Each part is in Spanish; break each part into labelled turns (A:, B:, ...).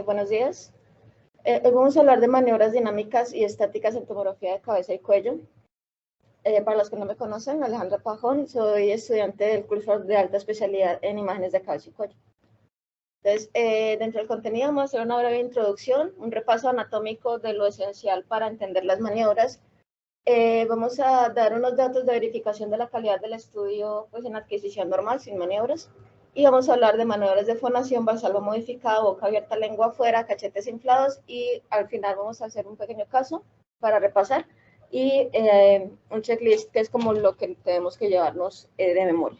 A: Buenos días. Hoy vamos a hablar de maniobras dinámicas y estáticas en tomografía de cabeza y cuello. Para los que no me conocen, Alejandra Pajón, soy estudiante del curso de alta especialidad en imágenes de cabeza y cuello. Entonces, dentro del contenido vamos a hacer una breve introducción, un repaso anatómico de lo esencial para entender las maniobras. Vamos a dar unos datos de verificación de la calidad del estudio pues, en adquisición normal, sin maniobras. Y vamos a hablar de maniobras de fonación, valsalva modificada, boca abierta, lengua afuera, cachetes inflados, y al final vamos a hacer un pequeño caso para repasar y un checklist que es como lo que tenemos que llevarnos de memoria.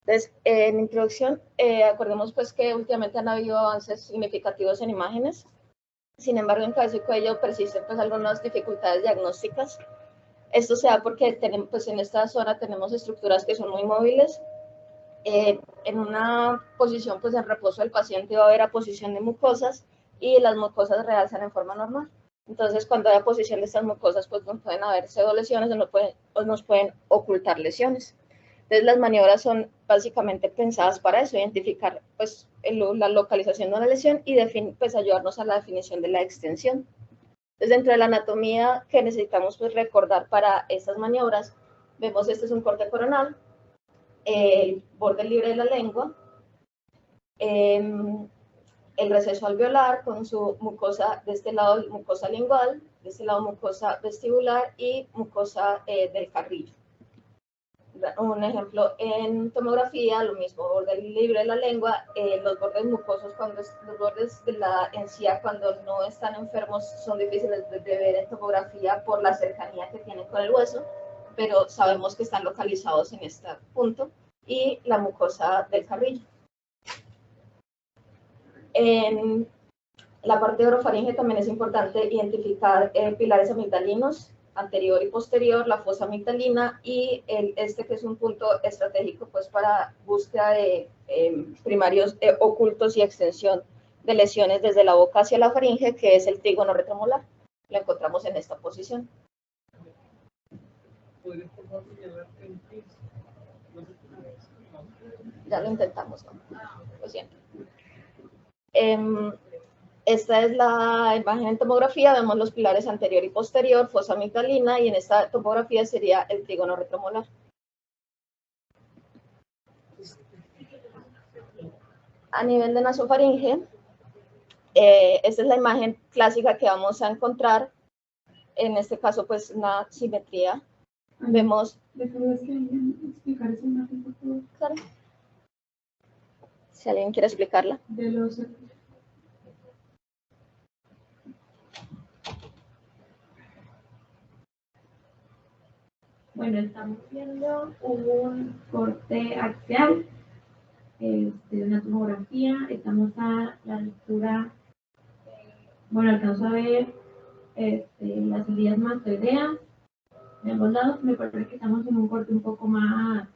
A: Entonces, en introducción, acordemos pues que últimamente han habido avances significativos en imágenes. Sin embargo, en cabeza y cuello persisten pues algunas dificultades diagnósticas. Esto se da porque tenemos, pues, en esta zona tenemos estructuras que son muy móviles. En una posición pues en reposo del paciente va a haber aposición de mucosas y las mucosas realzan en forma normal. Entonces, cuando hay aposición de estas mucosas, pues no pueden haber pseudolesiones o nos pueden ocultar lesiones. Entonces, las maniobras son básicamente pensadas para eso, identificar pues, la localización de una lesión y pues, ayudarnos a la definición de la extensión. Entonces, dentro de la anatomía que necesitamos pues, recordar para estas maniobras, vemos este es un corte coronal, el borde libre de la lengua, el receso alveolar con su mucosa, de este lado mucosa lingual, de este lado mucosa vestibular y mucosa del carrillo. Un ejemplo en tomografía, lo mismo, borde libre de la lengua, los bordes mucosos, los bordes de la encía cuando no están enfermos son difíciles de ver en tomografía por la cercanía que tienen con el hueso, pero sabemos que están localizados en este punto, y la mucosa del carrillo. En la parte orofaringe también es importante identificar pilares amigdalinos, anterior y posterior, la fosa amigdalina y este que es un punto estratégico pues para búsqueda de primarios ocultos y extensión de lesiones desde la boca hacia la faringe, que es el trígono retromolar. Lo encontramos en esta posición. Ya lo intentamos, ¿no? Lo siento. Esta es la imagen en tomografía, vemos los pilares anterior y posterior, fosa amigdalina, y en esta tomografía sería el trígono retromolar. A nivel de nasofaringe, esta es la imagen clásica que vamos a encontrar, en este caso pues una simetría. Vemos... explicar esa imagen, por favor? Claro. Si alguien quiere explicarla. De los...
B: Bueno, estamos viendo un corte axial de una tomografía. Estamos a la altura, bueno, alcanzo a ver las heridas mastoideas de ambos lados. Me parece que estamos en un corte un poco más,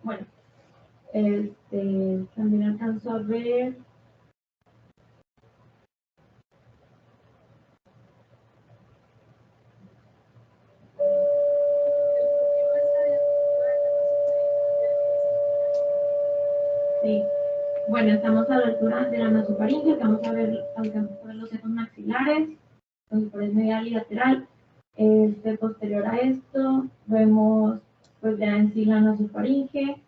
B: bueno, también alcanzo a ver sí. Bueno, estamos a la altura de la nasofaringe, alcanzamos a ver los senos maxilares, los superiores medial y lateral. Posterior a esto, vemos pues ya en sí la nasofaringe.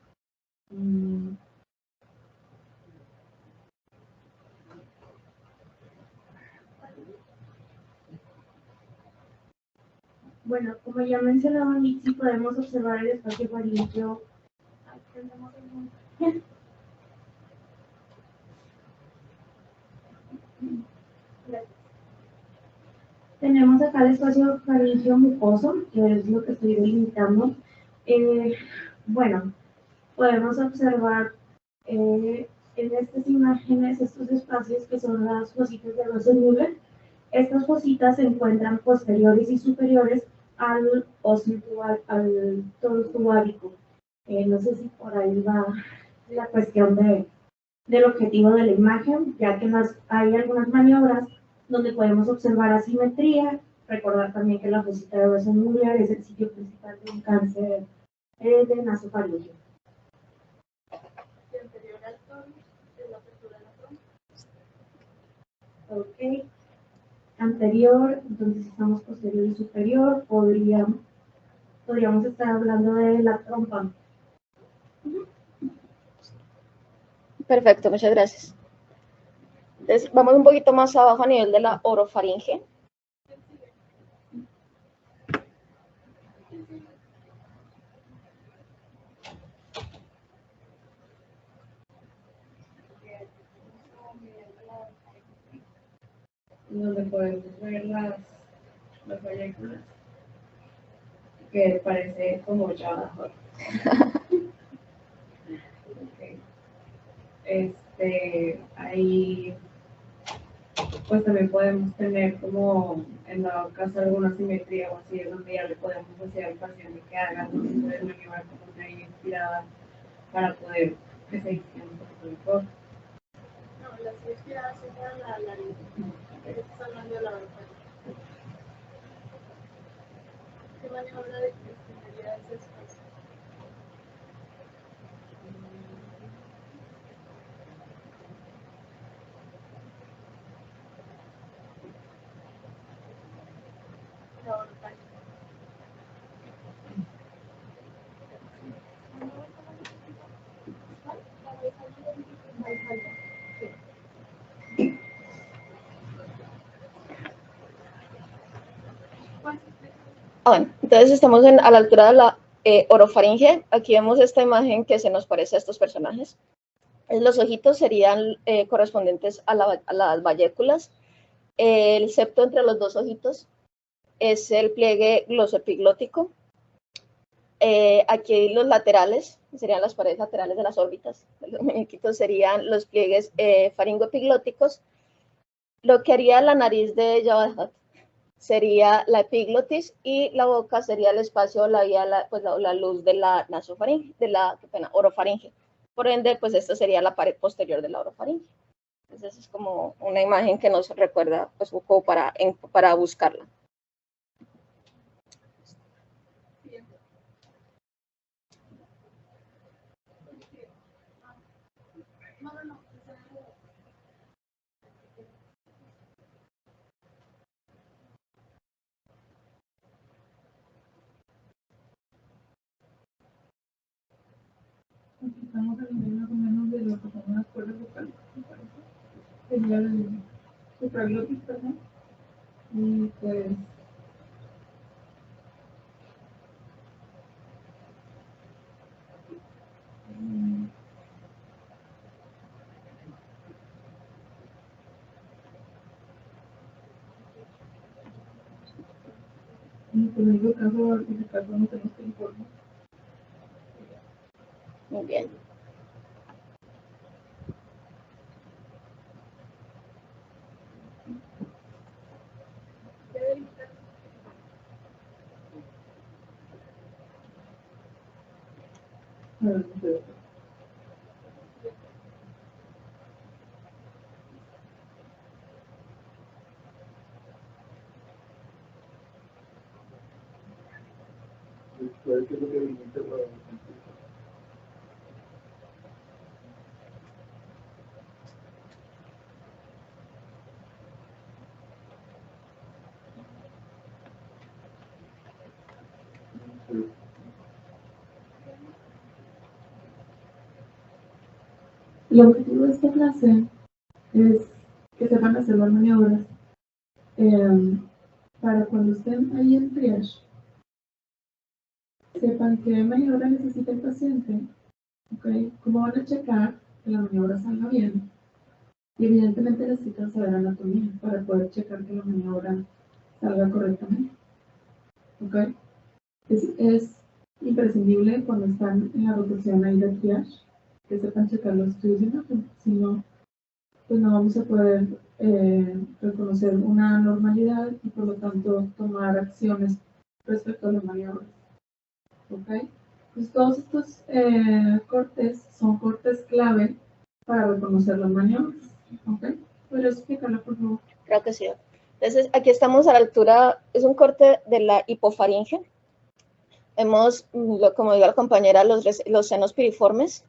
C: Bueno, como ya mencionaba Mitzi, podemos observar el espacio faríngeo. Tenemos acá el espacio faríngeo mucoso, que es lo que estoy delimitando. Bueno, podemos observar en estas imágenes estos espacios que son las fositas de Rosenmüller. Estas fositas se encuentran posteriores y superiores al tonus tubárico. No sé si por ahí va la cuestión del objetivo de la imagen, ya que hay algunas maniobras donde podemos observar asimetría. Recordar también que la fosita de Rosenmüller es el sitio principal de un cáncer de nasofaringeo. Ok. Anterior, entonces estamos posterior y superior, podríamos estar hablando de la trompa.
A: Perfecto, muchas gracias. Entonces, vamos un poquito más abajo a nivel de la orofaringe.
B: Donde podemos ver las folículas, que parece como Java. Okay. Ahí pues también podemos tener como en dado caso alguna simetría o así, donde ya le podemos decir al paciente que haga un tipo de maniobra como una inspirada para poder que se extienda un poquito mejor.
D: No, las inspiradas serían la nariz. Estás hablando de la orofaringe. ¿Qué maniobra de extendería ese espacio? La orofaringe.
A: Bueno, entonces estamos a la altura de la orofaringe. Aquí vemos esta imagen que se nos parece a estos personajes. Los ojitos serían correspondientes a las valléculas. El septo entre los dos ojitos es el pliegue glosoepiglótico. Aquí los laterales, serían las paredes laterales de las órbitas. Los muñequitos serían los pliegues faringoepiglóticos. Lo que haría la nariz de Jabba the Hutt sería la epiglotis y la boca sería el espacio labial, pues la luz de la nasofaringe, de la orofaringe. Por ende, pues esta sería la pared posterior de la orofaringe. Entonces es como una imagen que nos recuerda, pues un poco para buscarla.
E: Estamos a nivel más o menos de lo que son las cuerdas vocales, me parece. Sería el supraglotis, perdón. Y pues en el caso, en el caso no tenemos que informar.
A: Muy bien.
E: El objetivo de esta clase es que sepan hacer las maniobras para cuando estén ahí en triage, sepan qué maniobra necesita el paciente, ¿okay? Cómo van a checar que la maniobra salga bien. Y evidentemente necesitan saber anatomía para poder checar que la maniobra salga correctamente. ¿Okay? Es imprescindible cuando están en la rotación ahí de triage que sepan checar los estudios de anatomía. Si no, pues no vamos a poder reconocer una normalidad y por lo tanto tomar acciones respecto a la maniobra. ¿Okay? Pues todos estos cortes son cortes clave para reconocer las maniobras. ¿Okay? ¿Podrías explicarlo, por favor?
A: Creo que sí. Entonces, aquí estamos a la altura, es un corte de la hipofaringe. Vemos, como dijo la compañera, los senos piriformes.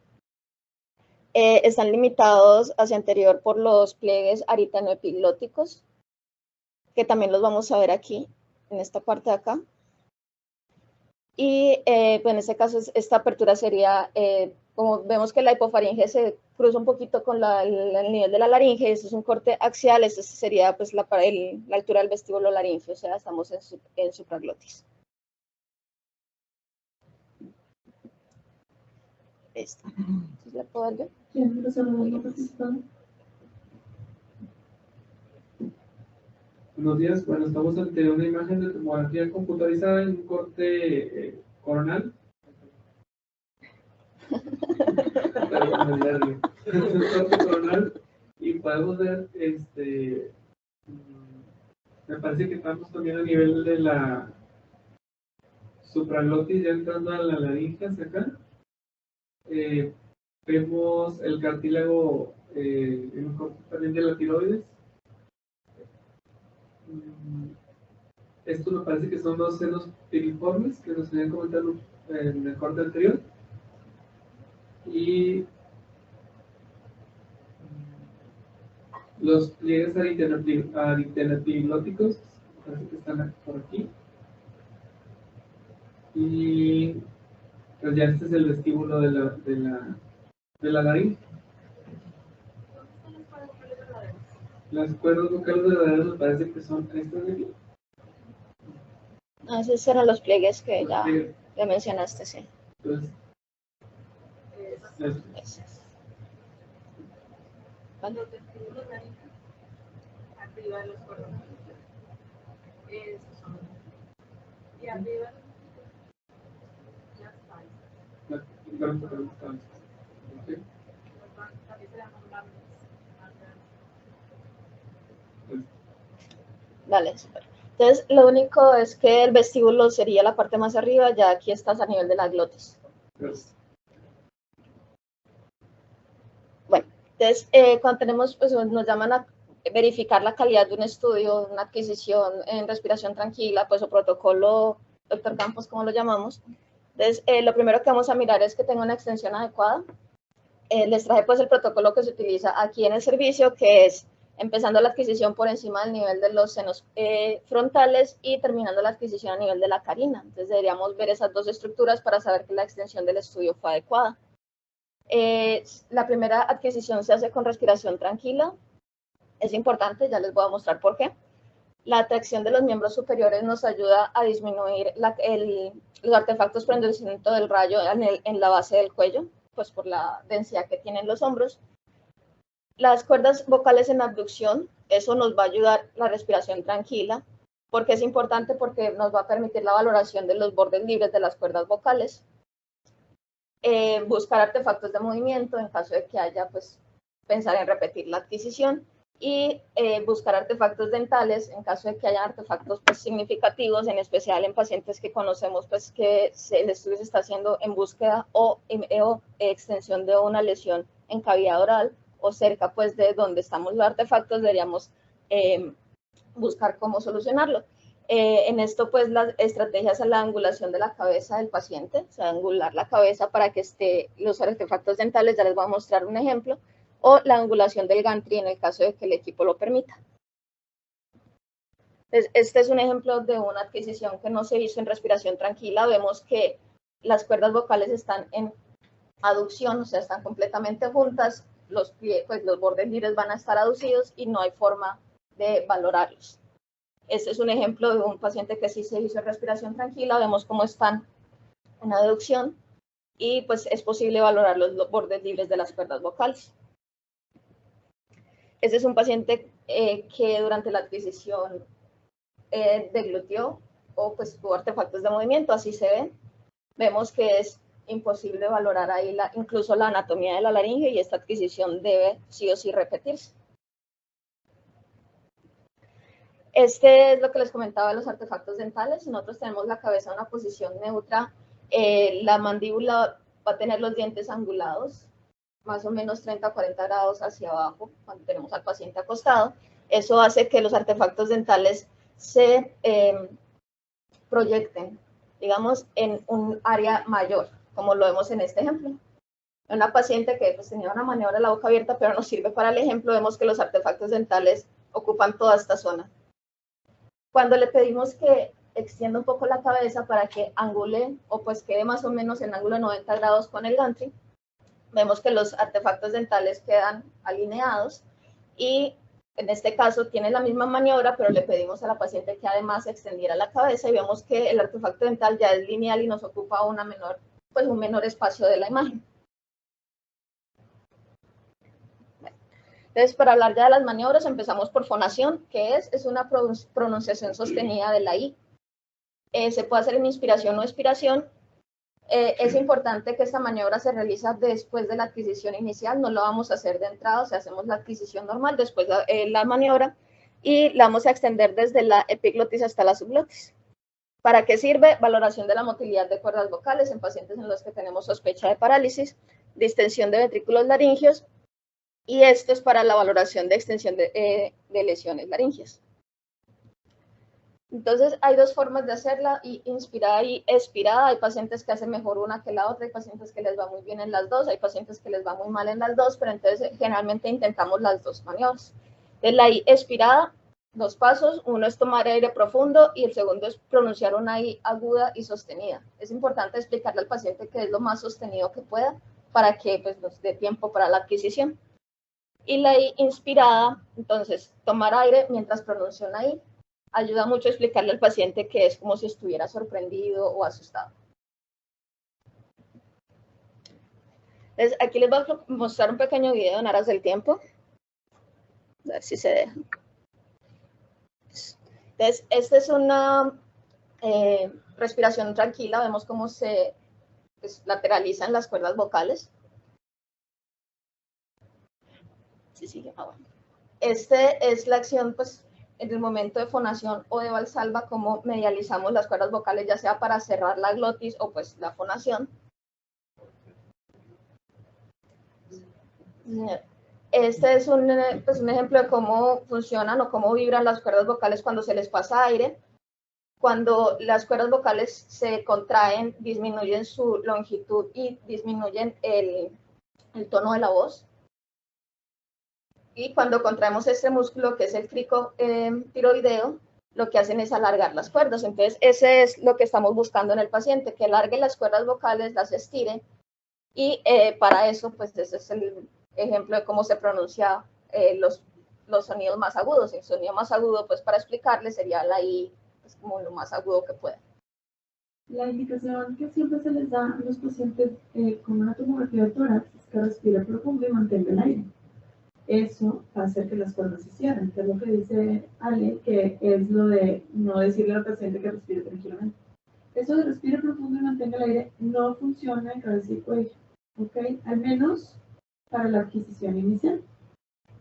A: están limitados hacia anterior por los pliegues aritanoepiglóticos, que también los vamos a ver aquí, en esta parte de acá. Y pues en este caso, esta apertura sería, como vemos que la hipofaringe se cruza un poquito con el nivel de la laringe, este es un corte axial, este sería pues la altura del vestíbulo laríngeo, o sea, estamos en supraglotis. Esta. ¿Sí la puedo ver?
F: Buenos días, bueno, estamos ante una imagen de tomografía computarizada en un corte coronal. Perdón, el nervio. Un corte coronal y podemos ver, me parece que estamos también a nivel de la supraglotis, ya entrando a la laringe hacia acá. Vemos el cartílago en un corte también de la tiroides. Esto me parece que son dos senos piriformes que nos habían comentado en el corte anterior. Y los pliegues aritenoepiglóticos, parece que están por aquí. Y pues ya este es el vestíbulo de la laringe. Las cuerdas vocales verdaderas me parece que son estas de aquí.
A: Esos eran los pliegues que ya mencionaste, sí.
F: Entonces,
A: ¿Vale?
D: Los vestíbulos laringes, arriba de los cordones. Esos son. Y arriba, ya está.
F: Okay.
D: También se llaman bandas.
A: Vale, super. Entonces, lo único es que el vestíbulo sería la parte más arriba, ya aquí estás a nivel de la glotis.
F: Gracias.
A: Bueno, entonces, cuando tenemos, pues nos llaman a verificar la calidad de un estudio, una adquisición en respiración tranquila, pues o protocolo, doctor Campos, como lo llamamos. Entonces, lo primero que vamos a mirar es que tenga una extensión adecuada. Les traje pues el protocolo que se utiliza aquí en el servicio, que es empezando la adquisición por encima del nivel de los senos frontales y terminando la adquisición a nivel de la carina. Entonces deberíamos ver esas dos estructuras para saber que la extensión del estudio fue adecuada. La primera adquisición se hace con respiración tranquila. Es importante, ya les voy a mostrar por qué. La atracción de los miembros superiores nos ayuda a disminuir los artefactos por endurecimiento del rayo en la base del cuello, pues por la densidad que tienen los hombros. Las cuerdas vocales en abducción, eso nos va a ayudar la respiración tranquila, porque es importante porque nos va a permitir la valoración de los bordes libres de las cuerdas vocales. Buscar artefactos de movimiento en caso de que haya, pues, pensar en repetir la adquisición. Y buscar artefactos dentales en caso de que haya artefactos pues, significativos, en especial en pacientes que conocemos pues, que el estudio se está haciendo en búsqueda o extensión de una lesión en cavidad oral o cerca pues, de donde estamos los artefactos, deberíamos buscar cómo solucionarlo. En esto, pues, las estrategias a la angulación de la cabeza del paciente, o sea, angular la cabeza para que esté los artefactos dentales, ya les voy a mostrar un ejemplo, o la angulación del gantry en el caso de que el equipo lo permita. Entonces, este es un ejemplo de una adquisición que no se hizo en respiración tranquila. Vemos que las cuerdas vocales están en aducción, o sea, están completamente juntas, pues, los bordes libres van a estar aducidos y no hay forma de valorarlos. Este es un ejemplo de un paciente que sí se hizo en respiración tranquila. Vemos cómo están en aducción y pues es posible valorar los bordes libres de las cuerdas vocales. Este es un paciente que durante la adquisición degluteó o pues tuvo artefactos de movimiento, así se ven. Vemos que es imposible valorar ahí incluso la anatomía de la laringe y esta adquisición debe sí o sí repetirse. Este es lo que les comentaba de los artefactos dentales. Nosotros tenemos la cabeza en una posición neutra. La mandíbula va a tener los dientes angulados, más o menos 30 a 40 grados hacia abajo, cuando tenemos al paciente acostado. Eso hace que los artefactos dentales se proyecten, digamos, en un área mayor, como lo vemos en este ejemplo. Una paciente que pues, tenía una maniobra de la boca abierta, pero nos sirve para el ejemplo, vemos que los artefactos dentales ocupan toda esta zona. Cuando le pedimos que extienda un poco la cabeza para que angule o pues quede más o menos en ángulo de 90 grados con el gantry, vemos que los artefactos dentales quedan alineados y en este caso tiene la misma maniobra, pero le pedimos a la paciente que además extendiera la cabeza y vemos que el artefacto dental ya es lineal y nos ocupa un menor espacio de la imagen. Entonces, para hablar ya de las maniobras, empezamos por fonación, que es una pronunciación sostenida de la I. Se puede hacer en inspiración o expiración. Es importante que esta maniobra se realiza después de la adquisición inicial, no lo vamos a hacer de entrada, o sea, hacemos la adquisición normal, después la maniobra, y la vamos a extender desde la epiglotis hasta la subglotis. ¿Para qué sirve? Valoración de la motilidad de cuerdas vocales en pacientes en los que tenemos sospecha de parálisis, distensión de ventrículos laringeos, y esto es para la valoración de extensión de lesiones laringeas. Entonces, hay dos formas de hacerla, inspirada y expirada. Hay pacientes que hacen mejor una que la otra, hay pacientes que les va muy bien en las dos, hay pacientes que les va muy mal en las dos, pero entonces generalmente intentamos las dos maniobras. Entonces, la I expirada, 2 pasos, uno es tomar aire profundo y el segundo es pronunciar una I aguda y sostenida. Es importante explicarle al paciente que es lo más sostenido que pueda para que pues, nos dé tiempo para la adquisición. Y la I inspirada, entonces, tomar aire mientras pronuncia una I. Ayuda mucho a explicarle al paciente que es como si estuviera sorprendido o asustado. Entonces, aquí les voy a mostrar un pequeño video en aras del tiempo. A ver si se deja. Entonces, esta es una respiración tranquila. Vemos cómo se lateralizan las cuerdas vocales. Sí, sigue. Bueno. Este es la acción, pues, en el momento de fonación o de valsalva, como medializamos las cuerdas vocales, ya sea para cerrar la glotis o pues la fonación. Este es un ejemplo de cómo funcionan o cómo vibran las cuerdas vocales cuando se les pasa aire. Cuando las cuerdas vocales se contraen, disminuyen su longitud y disminuyen el tono de la voz. Y cuando contraemos este músculo, que es el crico tiroideo, lo que hacen es alargar las cuerdas. Entonces, ese es lo que estamos buscando en el paciente, que alargue las cuerdas vocales, las estire. Y para eso, pues, ese es el ejemplo de cómo se pronuncia los sonidos más agudos. El sonido más agudo, pues, para explicarle, sería la I, pues, como lo más agudo que pueda.
E: La indicación que siempre se les da a los pacientes con una tomografía de tórax es que respire profundo y mantenga el aire. Eso va a hacer que las cuerdas se cierren, que es lo que dice Ale, que es lo de no decirle al paciente que respire tranquilamente. Eso de respire profundo y mantenga el aire no funciona en cabeza y cuello, ¿ok? Al menos para la adquisición inicial.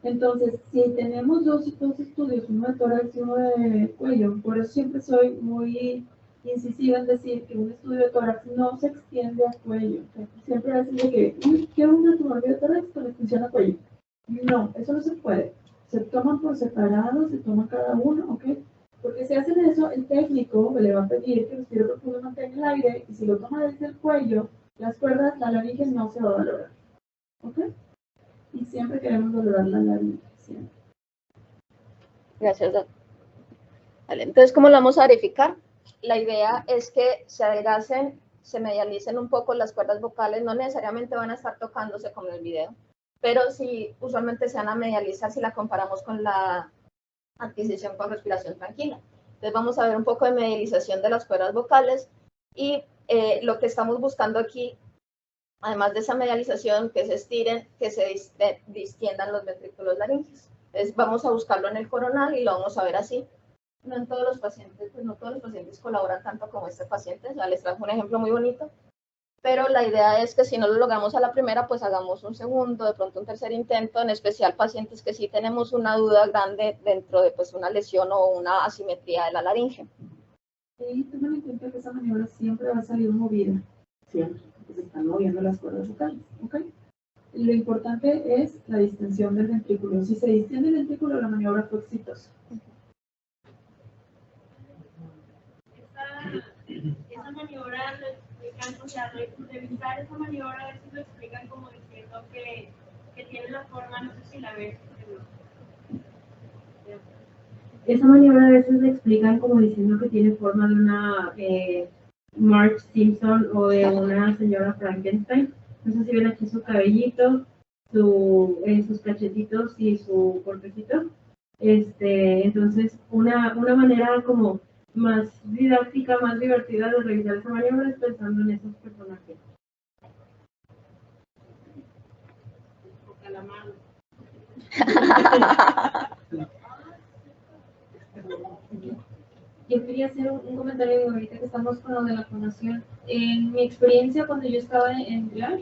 E: Entonces, si tenemos dos estudios, uno de tórax y uno de cuello, por eso siempre soy muy incisiva en decir que un estudio de tórax no se extiende a cuello. ¿Okay? Siempre a veces de que, quiero una tomografía de tórax con extensión a cuello. No, eso no se puede. Se toman por separado, se toma cada uno, ¿ok? Porque si hacen eso, el técnico le va a pedir que respire profundo y mantenga el aire, y si lo toma desde el cuello, las cuerdas, la laringe no se va a valorar, ¿ok? Y siempre queremos valorar la laringe, siempre.
A: Gracias, doctor. Vale, entonces, ¿cómo lo vamos a verificar? La idea es que se adelgacen, se medialicen un poco las cuerdas vocales, no necesariamente van a estar tocándose como en el video, pero sí usualmente se van a medializar si la comparamos con la adquisición con respiración tranquila. Entonces vamos a ver un poco de medialización de las cuerdas vocales y lo que estamos buscando aquí, además de esa medialización, que se estiren, que se distiendan los ventrículos laringeos. Entonces vamos a buscarlo en el coronal y lo vamos a ver así. No en todos los pacientes, pues no todos los pacientes colaboran tanto como este paciente, o sea, les trajo un ejemplo muy bonito. Pero la idea es que si no lo logramos a la primera, pues hagamos un segundo, de pronto un tercer intento, en especial pacientes que sí tenemos una duda grande dentro de pues, una lesión o una asimetría de la laringe.
E: Y tomen en cuenta que esa maniobra siempre va a salir movida, siempre, porque se están moviendo las cuerdas vocales, ¿ok? Lo importante es la distensión del ventrículo. Si se distiende el ventrículo, la maniobra fue exitosa.
D: Esta esa maniobra lo explican, o sea, revisar esa maniobra a veces lo explican como diciendo que tiene la forma, no sé si la ves,
B: Esa maniobra a veces le explican como diciendo que tiene forma de una Marge Simpson o de una señora Frankenstein. No sé si ven aquí su cabellito, sus cachetitos y su cuerpecito. Entonces, una manera como más didáctica, más divertida de revisar esa maniobra es pensando en esos personajes.
D: o calamar.
C: Yo quería hacer un comentario ahorita que estamos con lo de la fonación. En mi experiencia, cuando yo estaba en Pilar,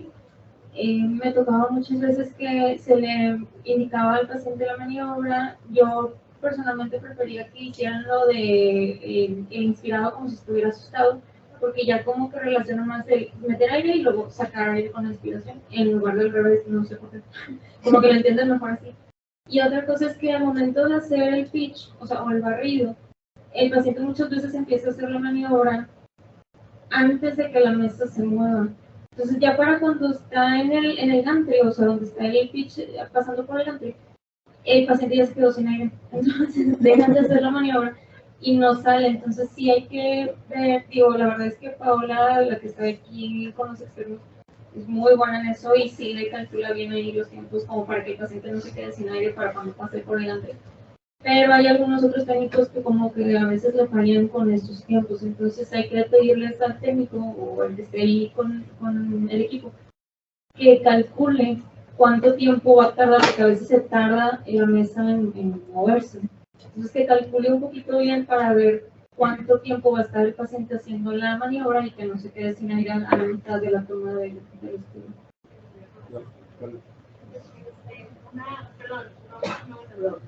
C: me tocaba muchas veces que se le indicaba al paciente la maniobra. Yo personalmente prefería que hicieran lo de el inspirado como si estuviera asustado, porque ya como que relaciona más el meter aire y luego sacar aire con la inspiración, en lugar del revés, no sé por qué. Como que lo entienden mejor así. Y otra cosa es que al momento de hacer el pitch, o sea, o el barrido, el paciente muchas veces empieza a hacer la maniobra antes de que la mesa se mueva. Entonces ya para cuando está en el gantry, o sea, donde está el pitch pasando por el gantry, el paciente ya se quedó sin aire. Entonces dejan de hacer la maniobra y no sale. Entonces sí hay que ver, digo, la verdad es que Paola, la que está aquí con los externos, es muy buena en eso y sí le calcula bien ahí los tiempos como para que el paciente no se quede sin aire para cuando pase por el gantry. Pero hay algunos otros técnicos que como que a veces le fallan con estos tiempos, entonces hay que pedirles al técnico o el que esté ahí con el equipo que calcule cuánto tiempo va a tardar, porque a veces se tarda en la mesa en moverse. Entonces que calcule un poquito bien para ver cuánto tiempo va a estar el paciente haciendo la maniobra y que no se quede sin aire a la mitad de la toma del estudio.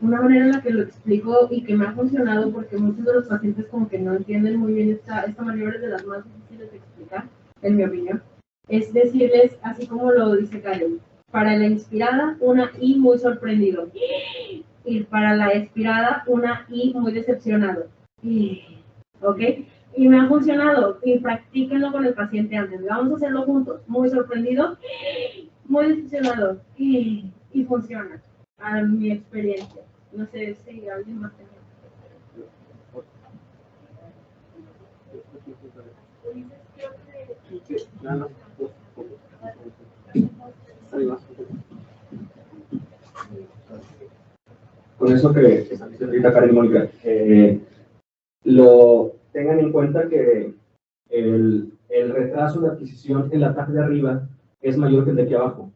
B: Una manera en la que lo explico y que me ha funcionado, porque muchos de los pacientes como que no entienden muy bien esta maniobra, es de las más difíciles de explicar, en mi opinión, es decirles, así como lo dice Karen, para la inspirada, una I muy sorprendido, y para la expirada, una I muy decepcionado. ¿Ok? Y me ha funcionado, y practíquenlo con el paciente antes. Vamos a hacerlo juntos, muy sorprendido, muy decepcionado, y funciona. A mi experiencia. No sé si alguien más tiene.
G: Con eso que está diciendo ahorita Karen y Mónica, tengan en cuenta que el retraso de adquisición en la parte de arriba es mayor que el de aquí abajo.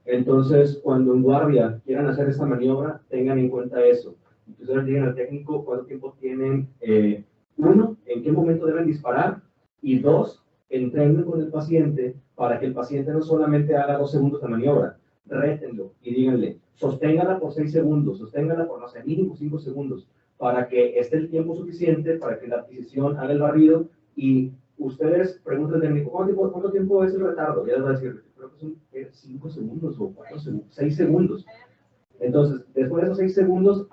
G: Entonces, cuando en guardia quieran hacer esta maniobra, tengan en cuenta eso. Entonces, digan al técnico cuánto tiempo tienen, uno, en qué momento deben disparar, y dos, entrenuen con el paciente para que el paciente no solamente haga 2 segundos de maniobra, rétenlo y díganle, sosténgala por 6 segundos, sosténgala por, no sé, mínimo 5 segundos, para que esté el tiempo suficiente para que la adquisición haga el barrido y ustedes preguntan al técnico, ¿cuánto tiempo es el retardo? Ya les va a decir, creo que son 5 segundos o 4 segundos, 6 segundos. Entonces, después de esos 6 segundos,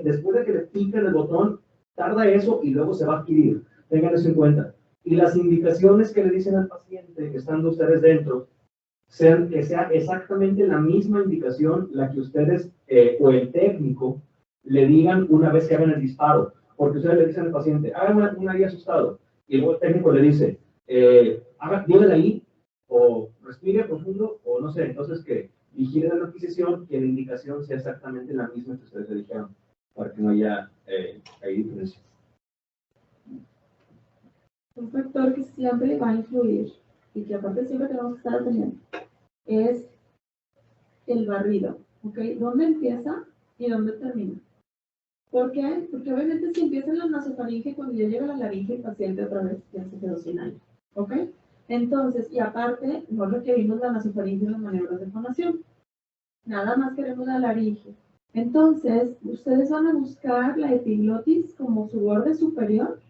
G: después de que le piquen el botón, tarda eso y luego se va a adquirir. Tengan eso en cuenta. Y las indicaciones que le dicen al paciente, estando ustedes dentro, que sea exactamente la misma indicación la que ustedes o el técnico le digan una vez que hagan el disparo. Porque ustedes le dicen al paciente, haga una guía asustado. Y luego el técnico le dice, dígale ahí, o respire profundo, o no sé, entonces que vigilen la adquisición y la indicación sea exactamente la misma que ustedes le dijeron, para que no haya diferencia.
E: Un factor que siempre va a influir y que aparte siempre tenemos que estar atendiendo es el barrido, ¿ok? ¿Dónde empieza y dónde termina? ¿Por qué? Porque obviamente si empieza en la nasofaringe, cuando ya llega a la laringe, el paciente otra vez ya se quedó sin aire, ¿ok? Entonces, y aparte, no requerimos la nasofaringe en las maniobras de fonación. Nada más queremos la laringe. Entonces, ustedes van a buscar la epiglotis como su borde superior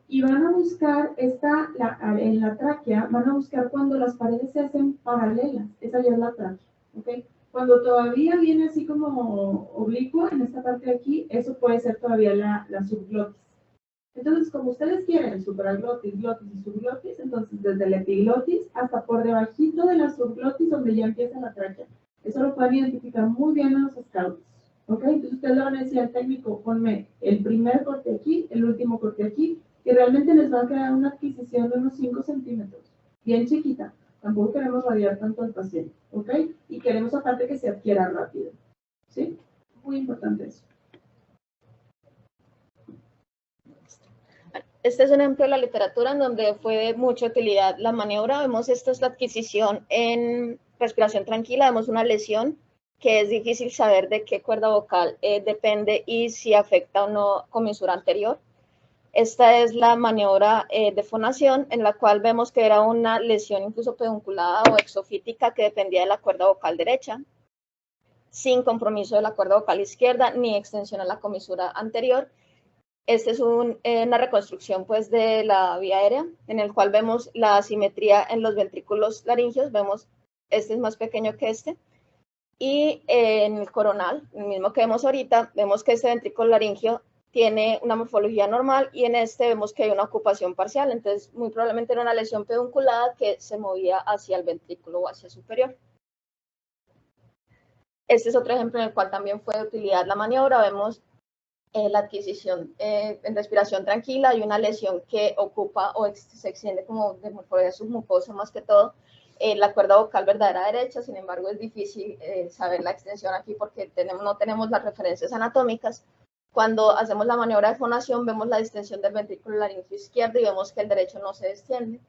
E: y van a buscar en la tráquea, van a buscar cuando las paredes se hacen paralelas. Esa ya es la tráquea, ¿ok? Cuando todavía viene así como oblicua en esta parte de aquí, eso puede ser todavía la subglotis. Entonces, como ustedes quieren supraglotis, glotis y subglotis, entonces desde la epiglotis hasta por debajito de la subglotis donde ya empieza la tráquea. Eso lo pueden identificar muy bien en los scouts. ¿Ok? Entonces ustedes le van a decir al técnico, ponme el primer corte aquí, el último corte aquí, y realmente les va a quedar una adquisición de unos 5 centímetros, bien chiquita. Tampoco queremos radiar tanto al paciente, ¿ok? Y queremos aparte que se adquiera rápido, ¿sí? Muy importante eso.
A: Este es un ejemplo de la literatura en donde fue de mucha utilidad la maniobra. Vemos, esta es la adquisición en respiración tranquila, vemos una lesión que es difícil saber de qué cuerda vocal depende y si afecta o no comisura anterior. Esta es la maniobra de fonación, en la cual vemos que era una lesión incluso pedunculada o exofítica que dependía de la cuerda vocal derecha, sin compromiso de la cuerda vocal izquierda ni extensión a la comisura anterior. Esta es una reconstrucción pues, de la vía aérea, en el cual vemos la asimetría en los ventrículos laringeos. Vemos, este es más pequeño que este. Y en el coronal, el mismo que vemos ahorita, vemos que este ventrículo laringeo tiene una morfología normal y en este vemos que hay una ocupación parcial. Entonces, muy probablemente era una lesión pedunculada que se movía hacia el ventrículo o hacia superior. Este es otro ejemplo en el cual también fue de utilidad la maniobra. Vemos la adquisición en respiración tranquila. Hay una lesión que ocupa o se extiende como de morfología submucosa más que todo, la cuerda vocal verdadera derecha. Sin embargo, es difícil saber la extensión aquí porque no tenemos las referencias anatómicas. Cuando hacemos la maniobra de fonación, vemos la distensión del ventrículo laringeo izquierdo y vemos que el derecho no se extiende.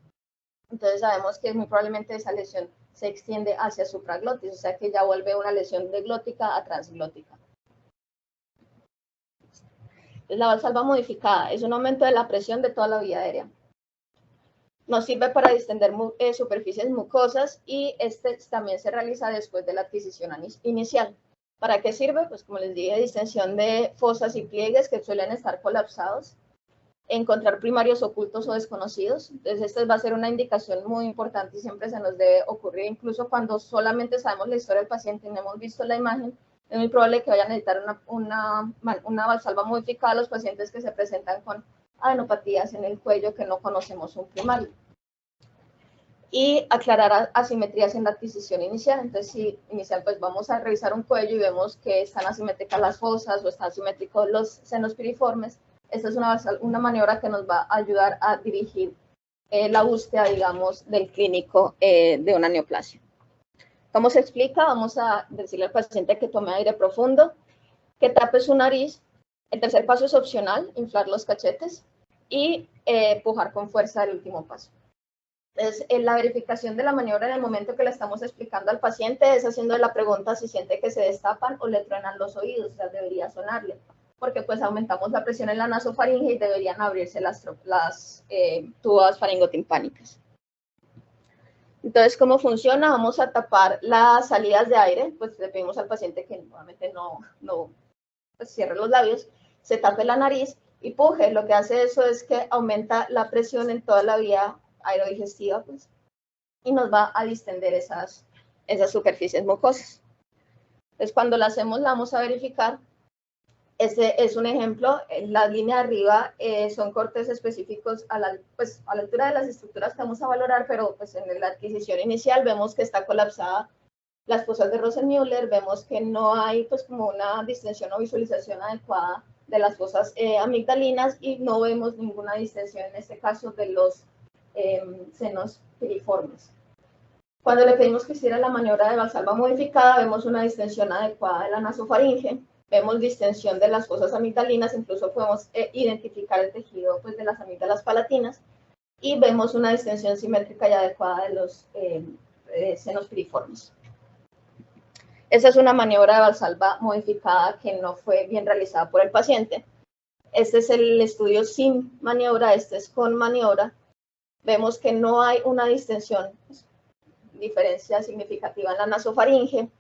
A: Entonces sabemos que muy probablemente esa lesión se extiende hacia supraglotis, o sea que ya vuelve una lesión de glótica a transglótica. La valsalva modificada es un aumento de la presión de toda la vía aérea. Nos sirve para distender superficies mucosas y este también se realiza después de la adquisición inicial. ¿Para qué sirve? Pues como les dije, distensión de fosas y pliegues que suelen estar colapsados, encontrar primarios ocultos o desconocidos. Entonces esta va a ser una indicación muy importante y siempre se nos debe ocurrir, incluso cuando solamente sabemos la historia del paciente y no hemos visto la imagen. Es muy probable que vayan a necesitar una valsalva modificada a los pacientes que se presentan con adenopatías en el cuello que no conocemos un primario. Y aclarar asimetrías en la adquisición inicial. Entonces, si inicial, pues vamos a revisar un cuello y vemos que están asimétricas las fosas o están asimétricos los senos piriformes. Esta es una maniobra que nos va a ayudar a dirigir la búsqueda, digamos, del clínico de una neoplasia. ¿Cómo se explica? Vamos a decirle al paciente que tome aire profundo, que tape su nariz. El tercer paso es opcional, inflar los cachetes y pujar con fuerza el último paso. Entonces, la verificación de la maniobra en el momento que le estamos explicando al paciente es haciendo la pregunta si siente que se destapan o le truenan los oídos, o sea, debería sonarle, porque pues aumentamos la presión en la nasofaringe y deberían abrirse las tubas faringotimpánicas. Entonces, ¿cómo funciona? Vamos a tapar las salidas de aire, pues le pedimos al paciente que nuevamente no pues, cierre los labios, se tape la nariz y puje. Lo que hace eso es que aumenta la presión en toda la vía aerodigestiva, pues, y nos va a distender esas superficies mucosas. Entonces, cuando la hacemos, la vamos a verificar. Este es un ejemplo. En la línea de arriba son cortes específicos a la altura de las estructuras que vamos a valorar, pero pues en la adquisición inicial vemos que está colapsada las fosas de Rosenmüller, vemos que no hay pues como una distensión o visualización adecuada de las fosas amigdalinas y no vemos ninguna distensión en este caso de los senos piriformes. Cuando le pedimos que hiciera la maniobra de valsalva modificada, vemos una distensión adecuada de la nasofaringe, vemos distensión de las fosas amigdalinas, incluso podemos identificar el tejido pues, de las amígdalas palatinas y vemos una distensión simétrica y adecuada de los senos piriformes. Esa es una maniobra de valsalva modificada que no fue bien realizada por el paciente. Este es el estudio sin maniobra, este es con maniobra. Vemos que no hay una distensión, diferencia significativa en la nasofaringe,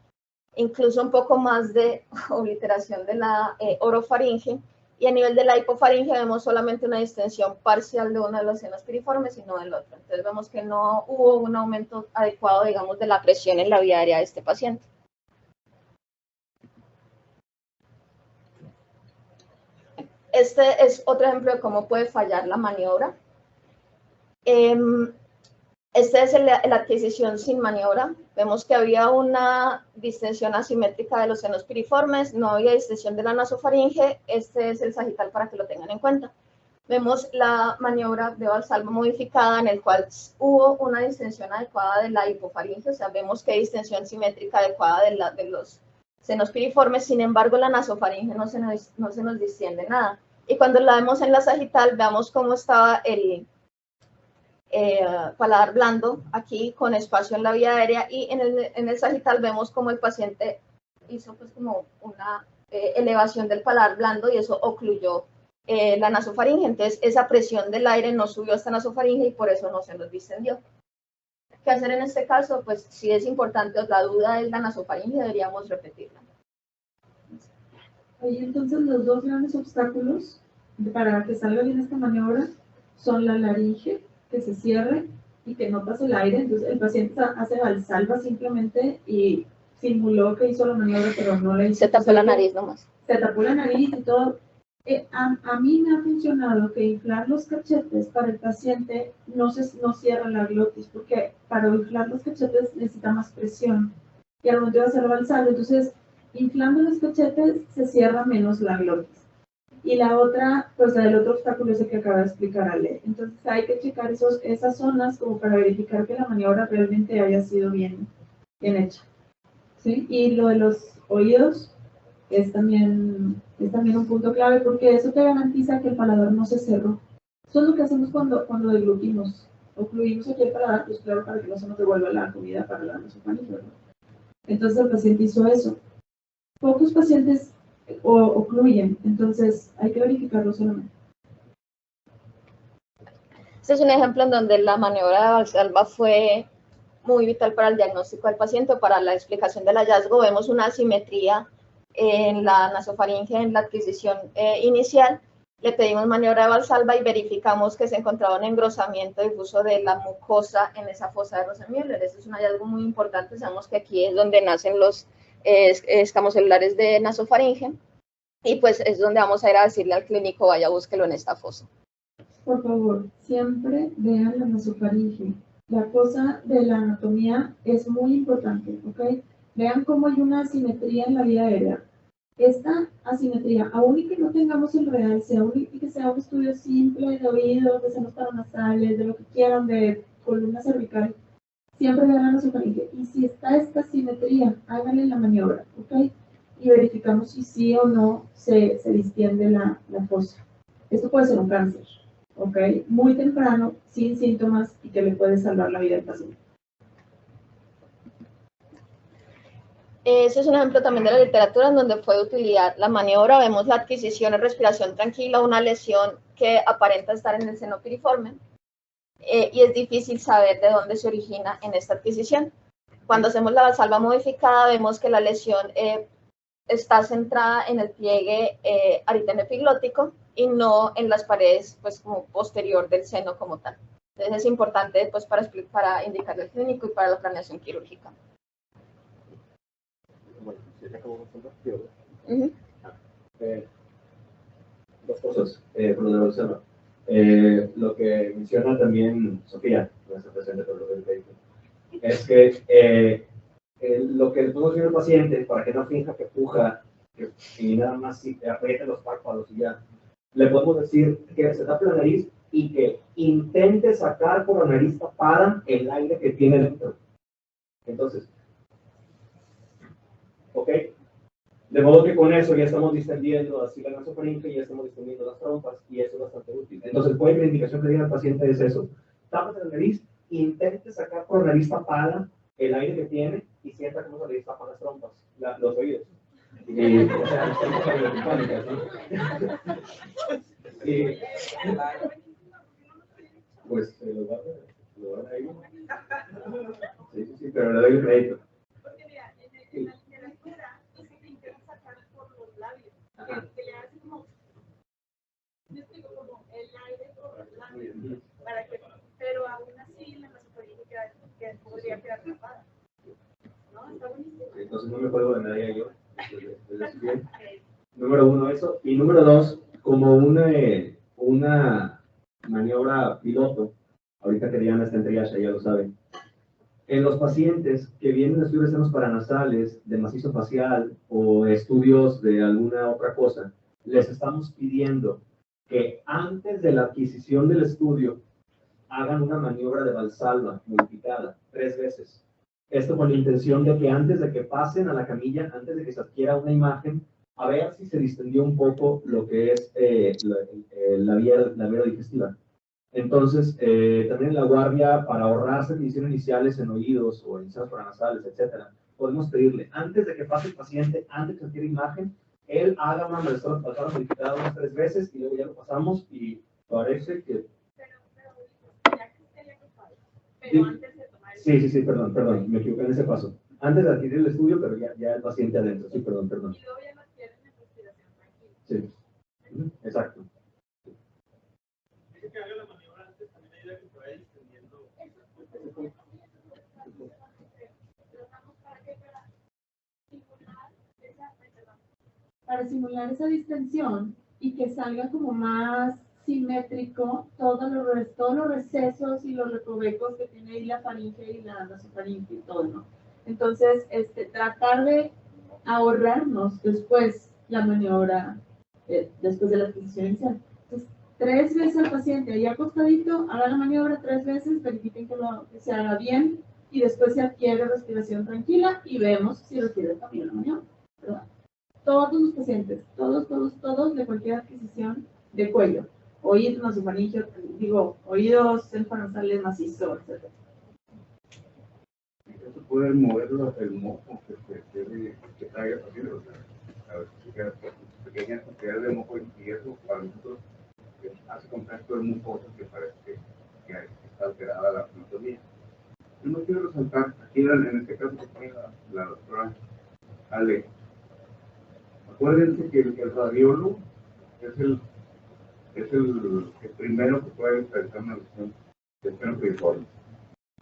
A: incluso un poco más de obliteración de la orofaringe, y a nivel de la hipofaringe vemos solamente una distensión parcial de uno de los senos piriformes y no del otro. Entonces vemos que no hubo un aumento adecuado, digamos, de la presión en la vía aérea de este paciente. Este es otro ejemplo de cómo puede fallar la maniobra. Esta es la adquisición sin maniobra. Vemos que había una distensión asimétrica de los senos piriformes, no había distensión de la nasofaringe. Este es el sagital para que lo tengan en cuenta. Vemos la maniobra de Valsalva modificada en el cual hubo una distensión adecuada de la hipofaringe, o sea, vemos que hay distensión simétrica adecuada de los senos piriformes, sin embargo, la nasofaringe no se nos distiende nada. Y cuando la vemos en la sagital, veamos cómo estaba el paladar blando aquí con espacio en la vía aérea, y en el sagital vemos como el paciente hizo pues como una elevación del paladar blando y eso ocluyó la nasofaringe. Entonces esa presión del aire no subió hasta nasofaringe y por eso no se nos distendió. ¿Qué hacer en este caso? Pues si es importante, la duda es la nasofaringe, deberíamos repetirla.
E: Ahí entonces los dos grandes obstáculos para que salga bien esta maniobra son la laringe, que se cierre y que no pase el aire. Entonces el paciente hace Valsalva simplemente y simuló que hizo la maniobra, pero no la hizo.
A: Se tapó la nariz nomás.
E: Se tapó la nariz y todo. A mí me ha funcionado que inflar los cachetes para el paciente no cierra la glotis, porque para inflar los cachetes necesita más presión y al momento de hacer Valsalva, entonces inflando los cachetes se cierra menos la glotis. Y la otra, pues el otro obstáculo es el que acaba de explicar Ale. Entonces hay que checar esas zonas como para verificar que la maniobra realmente haya sido bien hecha. ¿Sí? Y lo de los oídos es también un punto clave, porque eso te garantiza que el paladar no se cerró. Eso es lo que hacemos cuando deglutimos. Ocluimos aquí el paladar, pues claro, para que no se nos devuelva la comida para la nasofaringe, ¿verdad? Entonces el paciente hizo eso. Pocos pacientes ocluyen, entonces hay que verificarlo solamente.
A: Este es un ejemplo en donde la maniobra de Valsalva fue muy vital para el diagnóstico del paciente, para la explicación del hallazgo. Vemos una asimetría en la nasofaringe en la adquisición inicial. Le pedimos maniobra de Valsalva y verificamos que se encontraba un engrosamiento difuso de la mucosa en esa fosa de Rosenmüller. Este es un hallazgo muy importante. Sabemos que aquí es donde nacen los escamos celulares de nasofaringe y pues es donde vamos a ir a decirle al clínico, vaya, búsquelo en esta fosa.
E: Por favor, siempre vean la nasofaringe. La cosa de la anatomía es muy importante, ¿ok? Vean cómo hay una asimetría en la vía aérea. Esta asimetría, aún y que no tengamos el realce, aún y que sea un estudio simple de oídos, de senos paranasales, de lo que quieran, de columna cervical, siempre vean la nasofaringe. Y si está esta asimetría, háganle la maniobra, ¿ok? Y verificamos si sí o no se distiende la fosa. Esto puede ser un cáncer, ¿ok? Muy temprano, sin síntomas y que le puede salvar la vida al paciente.
A: Ese es un ejemplo también de la literatura en donde fue de utilidad la maniobra. Vemos la adquisición en respiración tranquila, una lesión que aparenta estar en el seno piriforme y es difícil saber de dónde se origina en esta adquisición. Cuando hacemos la Valsalva modificada, vemos que la lesión está centrada en el pliegue aritenoepiglótico y no en las paredes pues, como posterior del seno como tal. Entonces es importante pues, para indicarle al clínico y para la planeación quirúrgica.
G: Bueno, si ya acabó con dos cosas con lo de Valsalva. Lo que menciona también Sofía, nuestra presente por lo del médico, es que lo que le podemos decir al paciente para que no finja que puja y nada más apriete los párpados y ya, le podemos decir que se tape la nariz y que intente sacar por la nariz tapada el aire que tiene dentro. Entonces, ¿ok? De modo que con eso ya estamos distendiendo así la nasofaringe y ya estamos distendiendo las trompas y eso es bastante útil. Entonces, puede que la indicación que diga al paciente es eso. Tápate la nariz, intente sacar por la nariz tapada el aire que tiene y sienta cómo se le destapan las trompas, los oídos. O sea, las trompas aerotipánicas, ¿no? Pues lo guarda ahí. Sí, pero le doy el crédito.
D: Porque mira, en la escuela, tú te intentas sacar por los labios, que le hace como, yo explico como el aire por los labios, pero aún así la nasofaringe que podría quedar tapada. ¿No? Está buenísimo.
G: Entonces no me juego de medalla yo. Bien. Número uno, eso. Y número dos, como una maniobra piloto, ahorita que Diana está en triage, ya lo saben. En los pacientes que vienen de estudios de senos paranasales, de macizo facial o estudios de alguna otra cosa, les estamos pidiendo que antes de la adquisición del estudio hagan una maniobra de Valsalva modificada 3 veces. Esto con la intención de que antes de que pasen a la camilla, antes de que se adquiera una imagen, a ver si se distendió un poco lo que es la vía digestiva. Entonces, también en la guardia, para ahorrarse divisiones iniciales en oídos o en senos paranasales, etcétera, podemos pedirle, antes de que pase el paciente, antes de que adquiera imagen, él haga una Valsalva modificada unas 3 veces y luego ya lo pasamos y parece que...
D: Pero antes de tomar el
G: Sí, perdón, me equivoqué en ese paso. Antes de adquirir el estudio, pero ya el paciente adentro. Sí, perdón.
D: y luego ya lo adquieren en respiración tranquila.
G: Sí, exacto.
F: Dice que haga la maniobra antes, también ayuda a que se vaya extendiendo.
E: Para simular esa distensión y que salga como más simétrico todos los recesos y los recovecos que tiene ahí la faringe y la nasofaringe y todo, ¿no? Entonces, tratar de ahorrarnos después la maniobra, después de la adquisición inicial. Entonces, 3 veces al paciente ahí acostadito, haga la maniobra 3 veces, verifiquen que se haga bien y después se adquiere respiración tranquila y vemos si requiere también la maniobra, ¿verdad? Todos los pacientes, todos de cualquier adquisición de cuello, oídos, nasofaringeo, oídos, senos paranasales, macizo, etc.
H: Eso puede moverlo el moco que traiga también, o sea, a ver si queda pequeñas cantidades de moco y eso para nosotros hace contacto de mucosa que parece que está alterada la anatomía. Yo no quiero resaltar, aquí en este caso que pone la doctora Ale, acuérdense que el radiólogo es el primero que puede enfrentar una lesión del seno piriforme.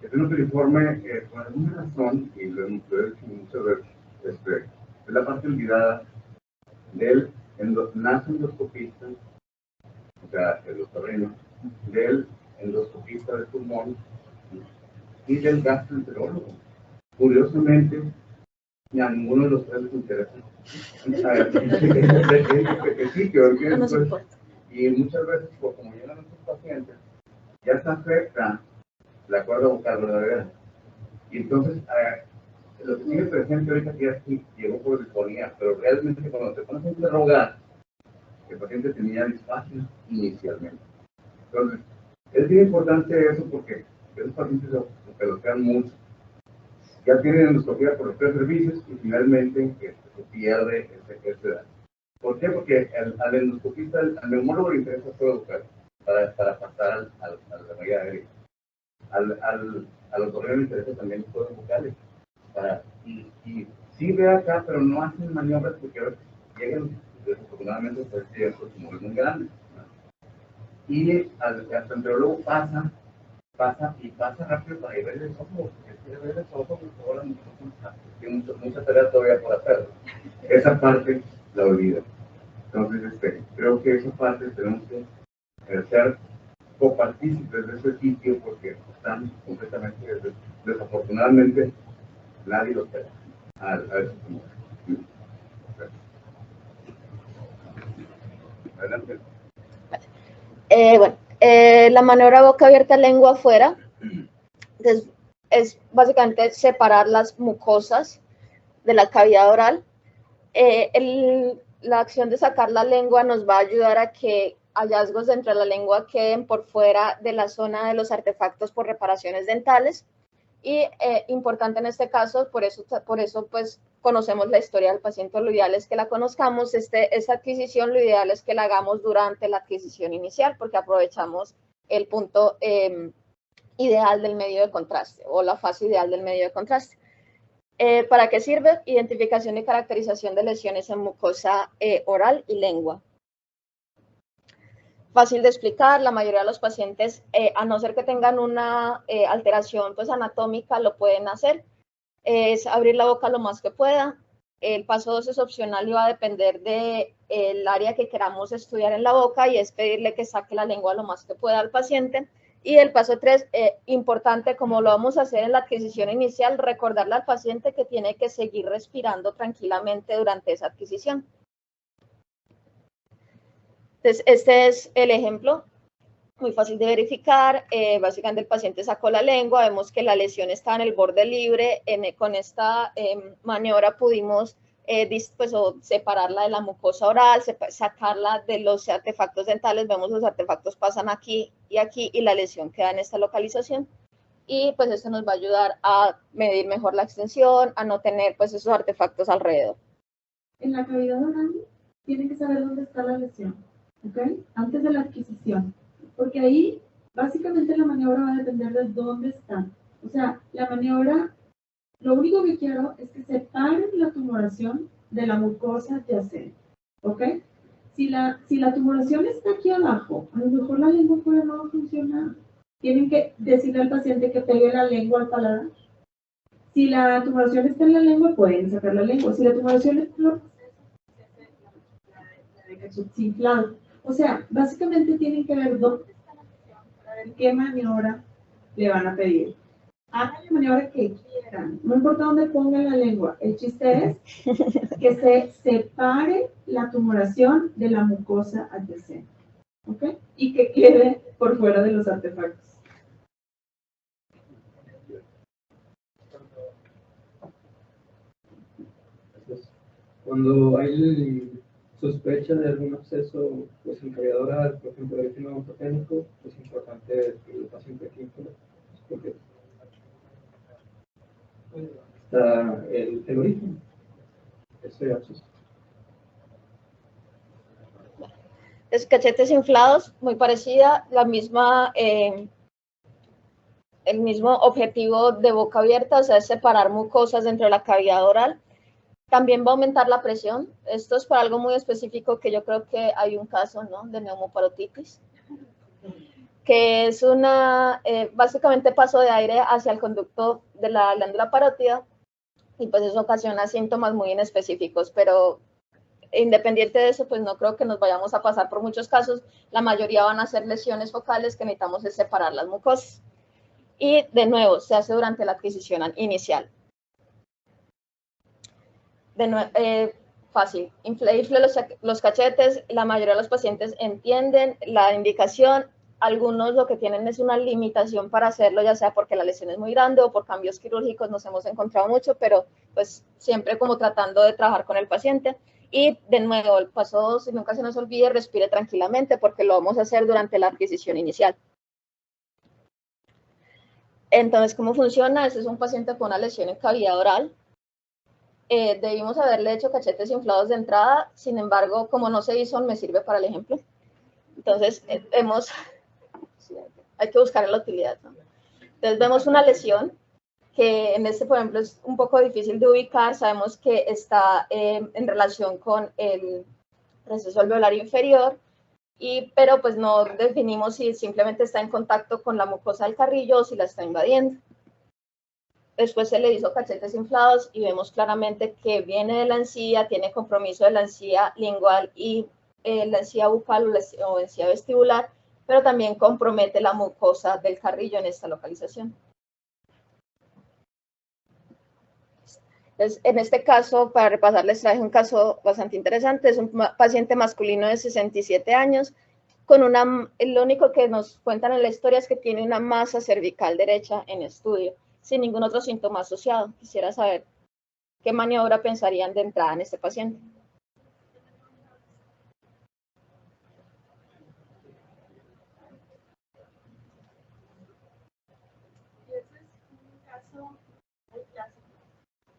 H: El seno piriforme, por alguna razón, y lo he dicho muchas veces, es la parte olvidada del nasoendoscopista, o sea, el otorrino, del endoscopista de pulmón y del gastroenterólogo. Curiosamente, a ninguno de los tres les interesa. Y muchas veces, como llegan nuestros pacientes, ya se afecta la cuerda vocal verdadera. Y entonces, lo que sigue presente ahorita que ya sí llegó por disfonía, pero realmente cuando te pones a interrogar, el paciente tenía disfagia inicialmente. Entonces, es bien importante eso porque esos pacientes lo pelotean mucho. Ya tienen endoscopía por los 3 servicios y finalmente se pierde ese daño. ¿Por qué? Porque al endoscopista, al neumólogo le interesa todo vocal para pasar a la vía aérea. Al otorrino le interesa también todo vocales. Y sí ve acá, pero no hacen maniobras porque a veces llegan desafortunadamente por ciertos tumores muy grandes, ¿no? Y al gastroenterólogo pasa rápido para ir a ver el ojo, porque ver el ojo, ahora tiene mucha tarea todavía por hacer. Esa parte la olvida. Entonces, creo que esa parte tenemos que ser copartícipes de ese sitio porque están completamente, desafortunadamente, nadie lo espera a esos tumores. Adelante.
A: La maniobra boca abierta, lengua afuera, es básicamente separar las mucosas de la cavidad oral. La acción de sacar la lengua nos va a ayudar a que hallazgos dentro de la lengua queden por fuera de la zona de los artefactos por reparaciones dentales. Y importante en este caso, por eso pues conocemos la historia del paciente, lo ideal es que la conozcamos, esa adquisición lo ideal es que la hagamos durante la adquisición inicial porque aprovechamos el punto ideal del medio de contraste o la fase ideal del medio de contraste. ¿Para qué sirve? Identificación y caracterización de lesiones en mucosa oral y lengua. Fácil de explicar, la mayoría de los pacientes, a no ser que tengan una alteración pues, anatómica, lo pueden hacer. Es abrir la boca lo más que pueda, el paso 2 es opcional y va a depender del área que queramos estudiar en la boca, y es pedirle que saque la lengua lo más que pueda al paciente. Y el paso 3, importante, como lo vamos a hacer en la adquisición inicial, recordarle al paciente que tiene que seguir respirando tranquilamente durante esa adquisición. Entonces, este es el ejemplo, muy fácil de verificar. Básicamente el paciente sacó la lengua, vemos que la lesión está en el borde libre. Con esta maniobra pudimos separarla de la mucosa oral, sacarla de los artefactos dentales. Vemos los artefactos pasan aquí y la lesión queda en esta localización. Y pues esto nos va a ayudar a medir mejor la extensión, a no tener pues esos artefactos alrededor.
E: En la cavidad oral tienen que saber dónde está la lesión, ¿ok? Antes de la adquisición, porque ahí básicamente la maniobra va a depender de dónde está. O sea, la maniobra, lo único que quiero es que separen la tumoración de la mucosa adyacente, ¿ok? Si la tumoración está aquí abajo, a lo mejor la lengua fuera no va a funcionar. Tienen que decirle al paciente que pegue la lengua al paladar. Si la tumoración está en la lengua, pueden sacar la lengua. Si la tumoración está en la cachete inflado. O sea, básicamente tienen que ver dónde está la lesión para ver qué maniobra le van a pedir. Hagan la maniobra que quieran, no importa dónde pongan la lengua. El chiste es que se separe la tumoración de la mucosa adyacente, ¿ok? Y que quede por fuera de los artefactos.
F: Cuando hay sospecha de algún absceso pues, en cavidad oral, por ejemplo, el líquido oncoténico, es importante que el paciente químico, porque está el origen de ese absceso.
A: Es cachetes inflados, muy parecida, la misma, el mismo objetivo de boca abierta, o sea, es separar mucosas dentro de la cavidad oral. También va a aumentar la presión. Esto es para algo muy específico, que yo creo que hay un caso, ¿no?, de neumoparotitis, que es básicamente paso de aire hacia el conducto de la glándula parótida, y pues eso ocasiona síntomas muy inespecíficos, pero independiente de eso, pues no creo que nos vayamos a pasar por muchos casos. La mayoría van a ser lesiones focales que necesitamos es separar las mucosas. Y de nuevo, se hace durante la adquisición inicial. Fácil, infle los cachetes. La mayoría de los pacientes entienden la indicación. Algunos lo que tienen es una limitación para hacerlo, ya sea porque la lesión es muy grande o por cambios quirúrgicos. Nos hemos encontrado mucho, pero pues siempre como tratando de trabajar con el paciente. Y de nuevo, el paso 2, si nunca se nos olvide, respire tranquilamente, porque lo vamos a hacer durante la adquisición inicial. Entonces, ¿cómo funciona? Este es un paciente con una lesión en cavidad oral. Debimos haberle hecho cachetes inflados de entrada, sin embargo, como no se hizo, me sirve para el ejemplo. Entonces, hay que buscar la utilidad, ¿no? Entonces, vemos una lesión que en este, por ejemplo, es un poco difícil de ubicar. Sabemos que está en relación con el receso alveolar inferior, pero pues no definimos si simplemente está en contacto con la mucosa del carrillo o si la está invadiendo. Después se le hizo cachetes inflados y vemos claramente que viene de la encía, tiene compromiso de la encía lingual y la encía bucal o encía vestibular, pero también compromete la mucosa del carrillo en esta localización. Entonces, en este caso, para repasar, les traje un caso bastante interesante. Es un paciente masculino de 67 años, lo único que nos cuentan en la historia es que tiene una masa cervical derecha en estudio, sin ningún otro síntoma asociado. Quisiera saber qué maniobra pensarían de entrada en este paciente.
D: Ese es un caso muy clásico.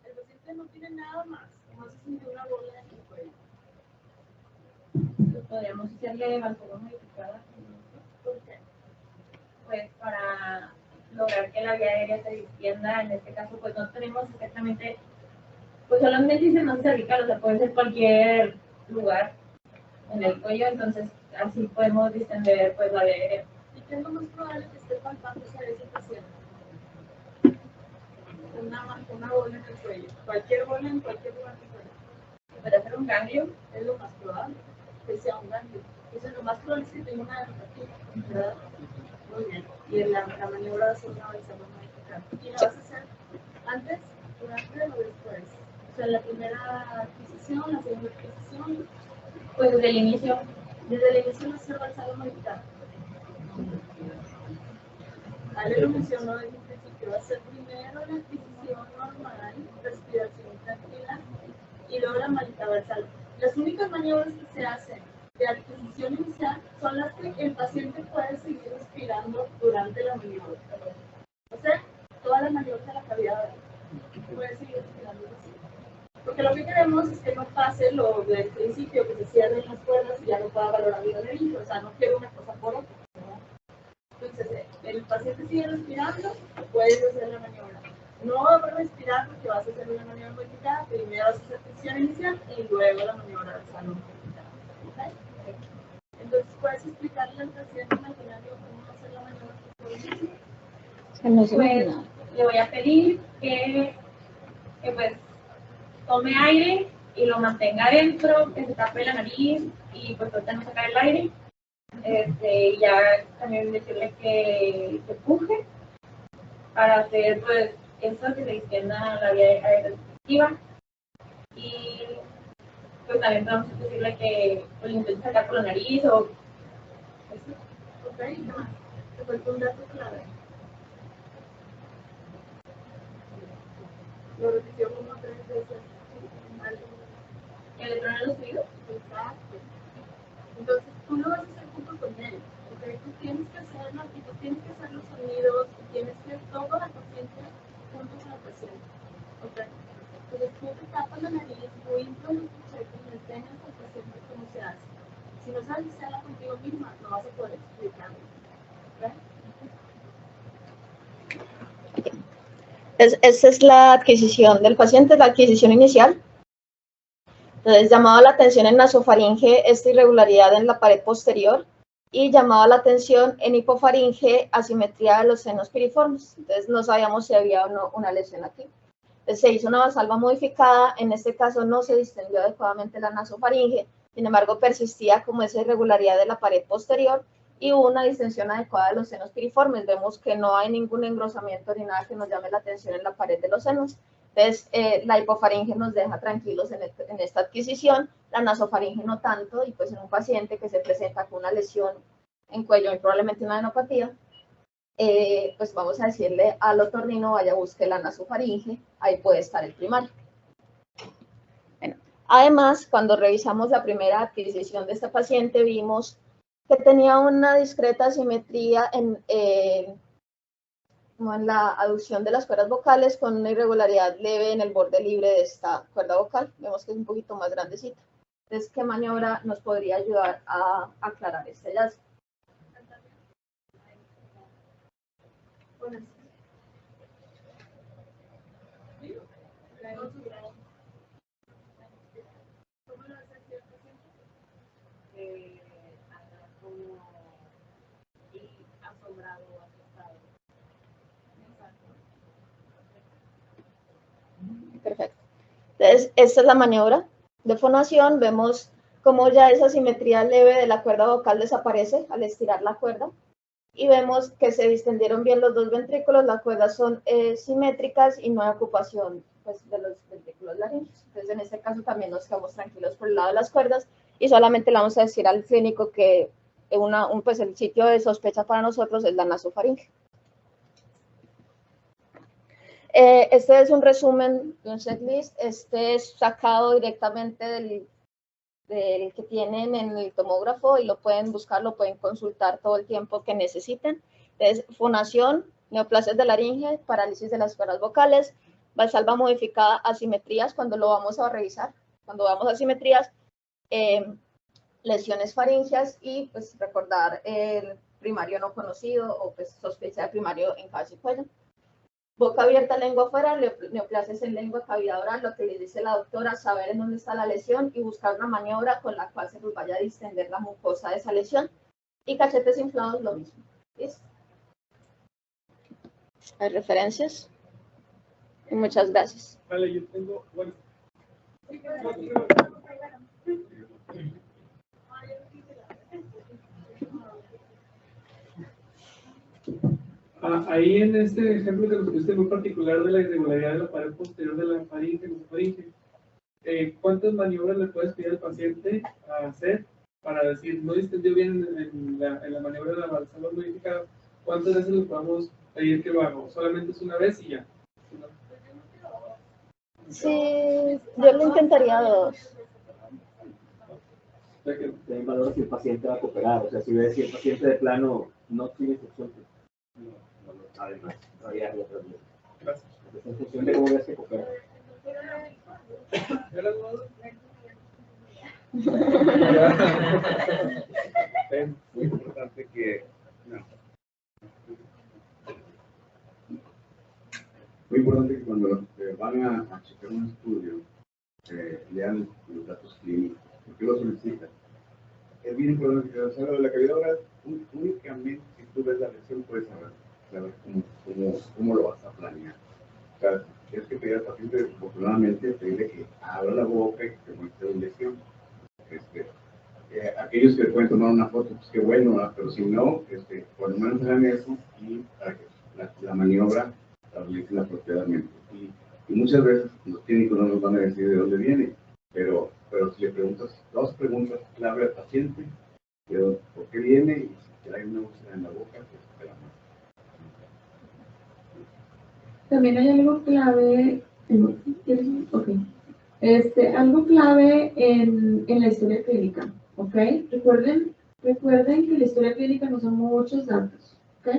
D: El paciente no tiene nada más, no se sintió una bola en el cuello.
B: Podríamos hacerle evacuación modificada.
D: ¿Por qué?
B: Pues para lograr que la vía aérea se distienda. En este caso, pues no tenemos exactamente, pues solamente dice más cervical, o sea, puede ser cualquier lugar en el cuello, entonces así podemos distender pues la vía aérea.
D: ¿Y qué es lo más probable que esté palpándose a ese paciente? Una marca una bola en el cuello, cualquier bola en cualquier lugar del cuello.
B: Para hacer un ganglio,
D: Es lo más probable que sea un ganglio. Eso es lo más probable es que tenga una dermatitis, ¿verdad? Muy bien. Y en la maniobra va a ser una avanzada modificada. Y la vas a hacer antes, durante o después. O sea, la primera adquisición, la segunda adquisición,
B: pues desde el inicio.
D: desde el inicio va a ser avanzada modificada. Ale lo mencionó desde un principio, va a ser primero la adquisición normal, respiración tranquila, y luego la malita basal. Las únicas maniobras que se hacen de adquisición inicial son las que el paciente puede seguir respirando durante la maniobra. O sea, todas las maniobras de la cavidad puede seguir respirando así. Porque lo que queremos es que no pase lo del principio, que se cierren las cuerdas y ya no pueda valorar bien el nariz. O sea, no quiero una cosa por otra. Entonces, el paciente sigue respirando, puedes hacer la maniobra. No vas a respirar porque vas a hacer una maniobra modificada, primero vas a hacer tensión inicial y luego la maniobra de salud modificada. ¿Okay? Entonces, ¿puedes explicarle al paciente imaginario cómo hacer la maniobra?
B: Pues le voy a pedir que pues tome aire y lo mantenga adentro, que se tape la nariz y pues ahorita no sacar el aire. Ya también decirle que puje para hacer pues eso, que se extienda la vía aerostática, y pues también podemos decirle que pues, intente sacar por la nariz o eso.
D: Ok, ¿qué más? Te faltó un dato clave. Lo repitió como 3 veces.
B: ¿Que le truenen los oídos?
D: Exacto. Entonces, tú lo vas a hacer junto con él. ¿Okay? Tú tienes que hacerlo y tú tienes que hacer los sonidos y tienes que toda la conciencia junto con el paciente. ¿Okay? Entonces, tú te tapas la nariz, tú inflas los puchetes y le enseñas al paciente cómo se hace. Si no sabes hacerla contigo misma, no vas a poder explicarlo. ¿Okay?
A: Esa es la adquisición del paciente, la adquisición inicial. Entonces, llamaba la atención en nasofaringe esta irregularidad en la pared posterior y llamaba la atención en hipofaringe asimetría de los senos piriformes. Entonces, no sabíamos si había o no una lesión aquí. Entonces, se hizo una vasalva modificada, en este caso no se distendió adecuadamente la nasofaringe, sin embargo, persistía como esa irregularidad de la pared posterior y hubo una distensión adecuada de los senos piriformes. Vemos que no hay ningún engrosamiento ni nada que nos llame la atención en la pared de los senos. Entonces, la hipofaringe nos deja tranquilos en esta adquisición, la nasofaringe no tanto, y pues en un paciente que se presenta con una lesión en cuello y probablemente una adenopatía, pues vamos a decirle al otorrino, vaya, busque la nasofaringe, ahí puede estar el primario. Bueno, además, cuando revisamos la primera adquisición de esta paciente, vimos que tenía una discreta asimetría como en la aducción de las cuerdas vocales con una irregularidad leve en el borde libre de esta cuerda vocal. Vemos que es un poquito más grandecita. Entonces, ¿qué maniobra nos podría ayudar a aclarar este hallazgo? Perfecto. Entonces, esta es la maniobra de fonación. Vemos cómo ya esa simetría leve de la cuerda vocal desaparece al estirar la cuerda. Y vemos que se distendieron bien los dos ventrículos, las cuerdas son simétricas y no hay ocupación pues, de los ventrículos laryngeos. Entonces, en este caso también nos quedamos tranquilos por el lado de las cuerdas y solamente le vamos a decir al clínico que pues, el sitio de sospecha para nosotros es la nasofaringe. Este es un resumen de un checklist. Este es sacado directamente del que tienen en el tomógrafo y lo pueden buscar, lo pueden consultar todo el tiempo que necesiten. Es fonación, neoplasias de laringe, parálisis de las cuerdas vocales, valsalva modificada, asimetrías, cuando lo vamos a revisar, cuando vamos a asimetrías, lesiones faringeas y pues recordar el primario no conocido o pues sospecha de primario en cabeza y cuello. Boca abierta, lengua afuera, neoplasias en lengua, cavidad oral, lo que le dice la doctora, saber en dónde está la lesión y buscar una maniobra con la cual se nos vaya a distender la mucosa de esa lesión. Y cachetes inflados, lo mismo. ¿Listo? ¿Hay referencias? Muchas gracias.
I: Vale, yo tengo, bueno. Ahí en este ejemplo que nos pusiste muy particular de la irregularidad de la pared posterior de la faringe, ¿cuántas maniobras le puedes pedir al paciente a hacer para decir, no distendió bien en la maniobra de la valsalva modificada? ¿Cuántas veces le podemos pedir que lo haga? ¿Solamente es una vez y ya?
A: Sí, yo lo intentaría 2.
G: También valora si el paciente va a cooperar, o sea, si ves si el paciente de plano no tiene instrucción, no lo sabe más, todavía hay otras veces.
I: Gracias.
G: Entonces, en función de cómo ves que coopera.
H: Es muy importante que cuando van a checar un estudio lean los datos clínicos, porque lo solicitan. Es bien importante que se habla de la cavidad oral, únicamente si tú ves la lesión puedes saber cómo lo vas a planear. O sea, tienes que pedir al paciente, afortunadamente, pedirle que abra la boca y que te muestre la lesión. Aquellos que pueden tomar una foto, pues qué bueno, ¿verdad? Pero si no, por lo menos hagan eso y para que la maniobra la realicen apropiadamente. Y muchas veces los clínicos no nos van a decir de dónde viene, pero si le preguntas 2 preguntas clave al paciente, ¿por qué viene? Y si hay una úlcera en la boca, pues te la muestra.
E: También hay algo clave, algo clave en la historia clínica, ¿ok? Recuerden que la historia clínica no son muchos datos, ¿ok?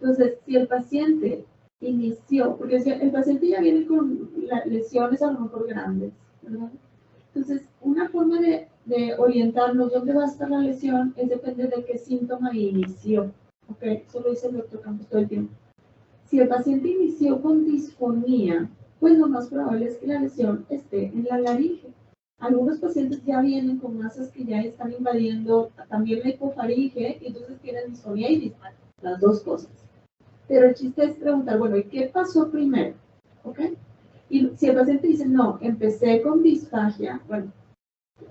E: Entonces, si el paciente inició, porque si el paciente ya viene con lesiones a lo mejor grandes, ¿verdad? Entonces, una forma de orientarnos dónde va a estar la lesión es depende de qué síntoma inició, ¿ok? Eso lo dice el doctor Campos todo el tiempo. Si el paciente inició con disfonía, pues lo más probable es que la lesión esté en la laringe. Algunos pacientes ya vienen con masas que ya están invadiendo también la hipofaringe y entonces tienen disfonía y disfagia, las dos cosas. Pero el chiste es preguntar, bueno, ¿y qué pasó primero? ¿Ok? Y si el paciente dice, no, empecé con disfagia, bueno,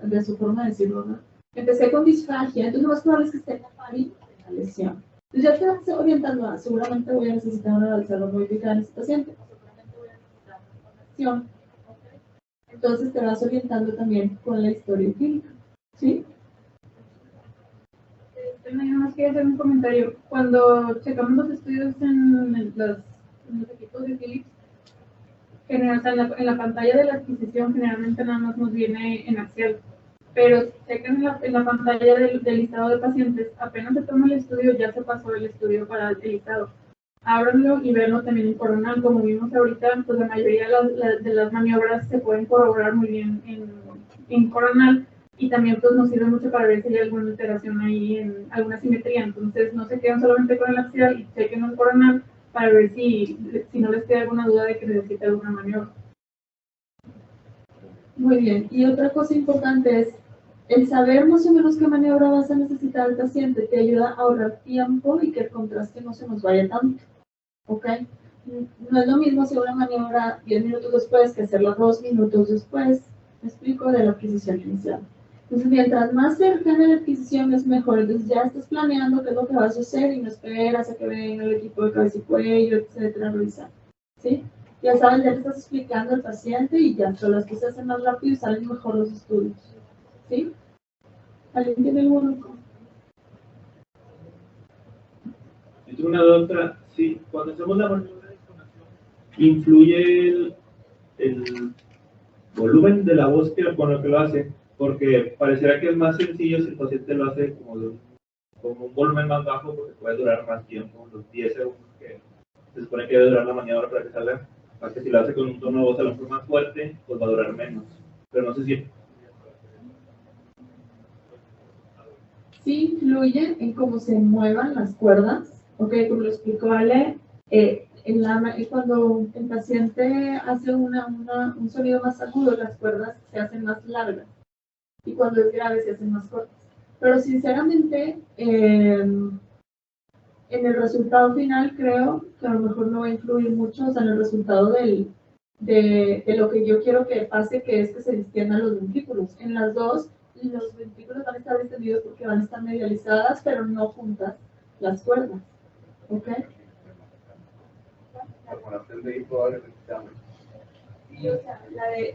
E: de su forma de decirlo, ¿no? Empecé con disfagia, entonces lo más probable es que esté en la faringe, en la lesión. Entonces ya te vas orientando a, seguramente voy a necesitar una valsalva modificada en este paciente, seguramente voy a necesitar una lesión. Entonces te vas orientando también con la historia clínica, ¿sí?
B: Nada más quería hacer un comentario. Cuando checamos los estudios en los equipos de Philips, en la pantalla de la adquisición generalmente nada más nos viene en axial. Pero chequen en la pantalla del listado de pacientes, apenas se toma el estudio, ya se pasó el estudio para el listado. Ábranlo y verlo también en coronal. Como vimos ahorita, pues la mayoría de las maniobras se pueden corroborar muy bien en coronal. Y también pues nos sirve mucho para ver si hay alguna alteración ahí, en alguna simetría. Entonces no se quedan solamente con el axial y chequen el coronal para ver si no les queda alguna duda de que necesita alguna maniobra.
E: Muy bien. Y otra cosa importante es el saber más o menos qué maniobra vas a necesitar al paciente. Te ayuda a ahorrar tiempo y que el contraste no se nos vaya tanto. ¿Ok? No es lo mismo hacer una maniobra 10 minutos después que hacerla 2 minutos después. ¿Me explico? De la adquisición inicial. Entonces, mientras más cercana la adquisición es mejor. Entonces, ya estás planeando qué es lo que vas a hacer y no esperas a que venga el equipo de cabeza y cuello, etcétera, a revisar. ¿Sí? Ya sabes, ya te estás explicando al paciente y ya solo las cosas se hacen más rápido y salen mejor los estudios. ¿Sí? ¿Alguien tiene alguna?
I: Yo tengo una duda. Sí, cuando hacemos la maniobra de extonación, ¿influye el volumen de la voz con lo que lo hace? Porque pareciera que es más sencillo si el paciente lo hace como un volumen más bajo, porque puede durar más tiempo, los 10 segundos que se supone que debe durar la maniobra para que salga. Más que si lo hace con un tono de voz a lo mejor más fuerte, pues va a durar menos. Pero no sé si...
E: Sí influye en cómo se muevan las cuerdas, ¿ok? Como lo explicó Ale, cuando el paciente hace un sonido más agudo, las cuerdas se hacen más largas y cuando es grave se hacen más cortas. Pero sinceramente, en el resultado final creo que a lo mejor no va a influir mucho, o sea, en el resultado del de lo que yo quiero que pase, que es que se distiendan los ventrículos. En las dos, los ventrículos van a estar distendidos porque van a estar medializadas, pero no juntas las cuerdas. ¿Ok? Y, o sea,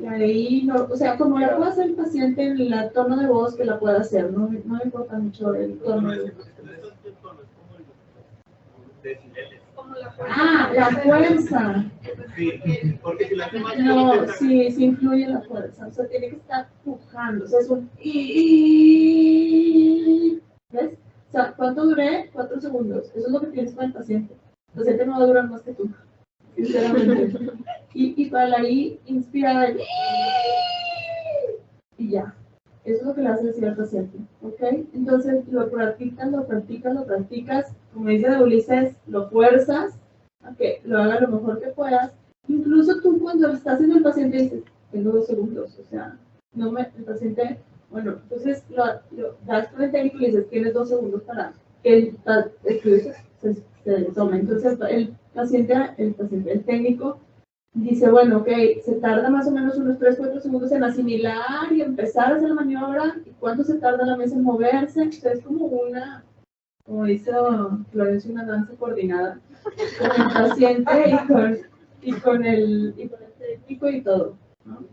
E: la de I, no, o sea, como la puede hacer el paciente en el tono de voz que la pueda hacer, no me importa mucho el tono de voz. Ah, la fuerza.
I: Sí, porque si la hace más
E: No,
I: chiquita,
E: sí influye la fuerza, o sea, tiene que estar pujando, o sea, es un I. ¿Ves? O sea, ¿cuánto duré? 4 segundos, eso es lo que tienes con el paciente. El paciente no va a durar más que tú, sinceramente. Y para la I, inspira el y ya. Eso es lo que le hace decir al paciente, ¿ok? Entonces, lo practicas, como dice de Ulises, lo fuerzas a que lo haga lo mejor que puedas. Incluso tú cuando estás haciendo el paciente dices, tengo 2 segundos, o sea, el paciente, bueno, entonces lo das con el técnico y le dices, tienes 2 segundos para que se tome. Entonces, el técnico dice, bueno, ok, se tarda más o menos unos 3-4 segundos en asimilar y empezar a hacer la maniobra. ¿Y cuánto se tarda la mesa en moverse? Entonces, es como como hizo Florencia, una danza coordinada con el paciente y con el técnico y todo, ¿no?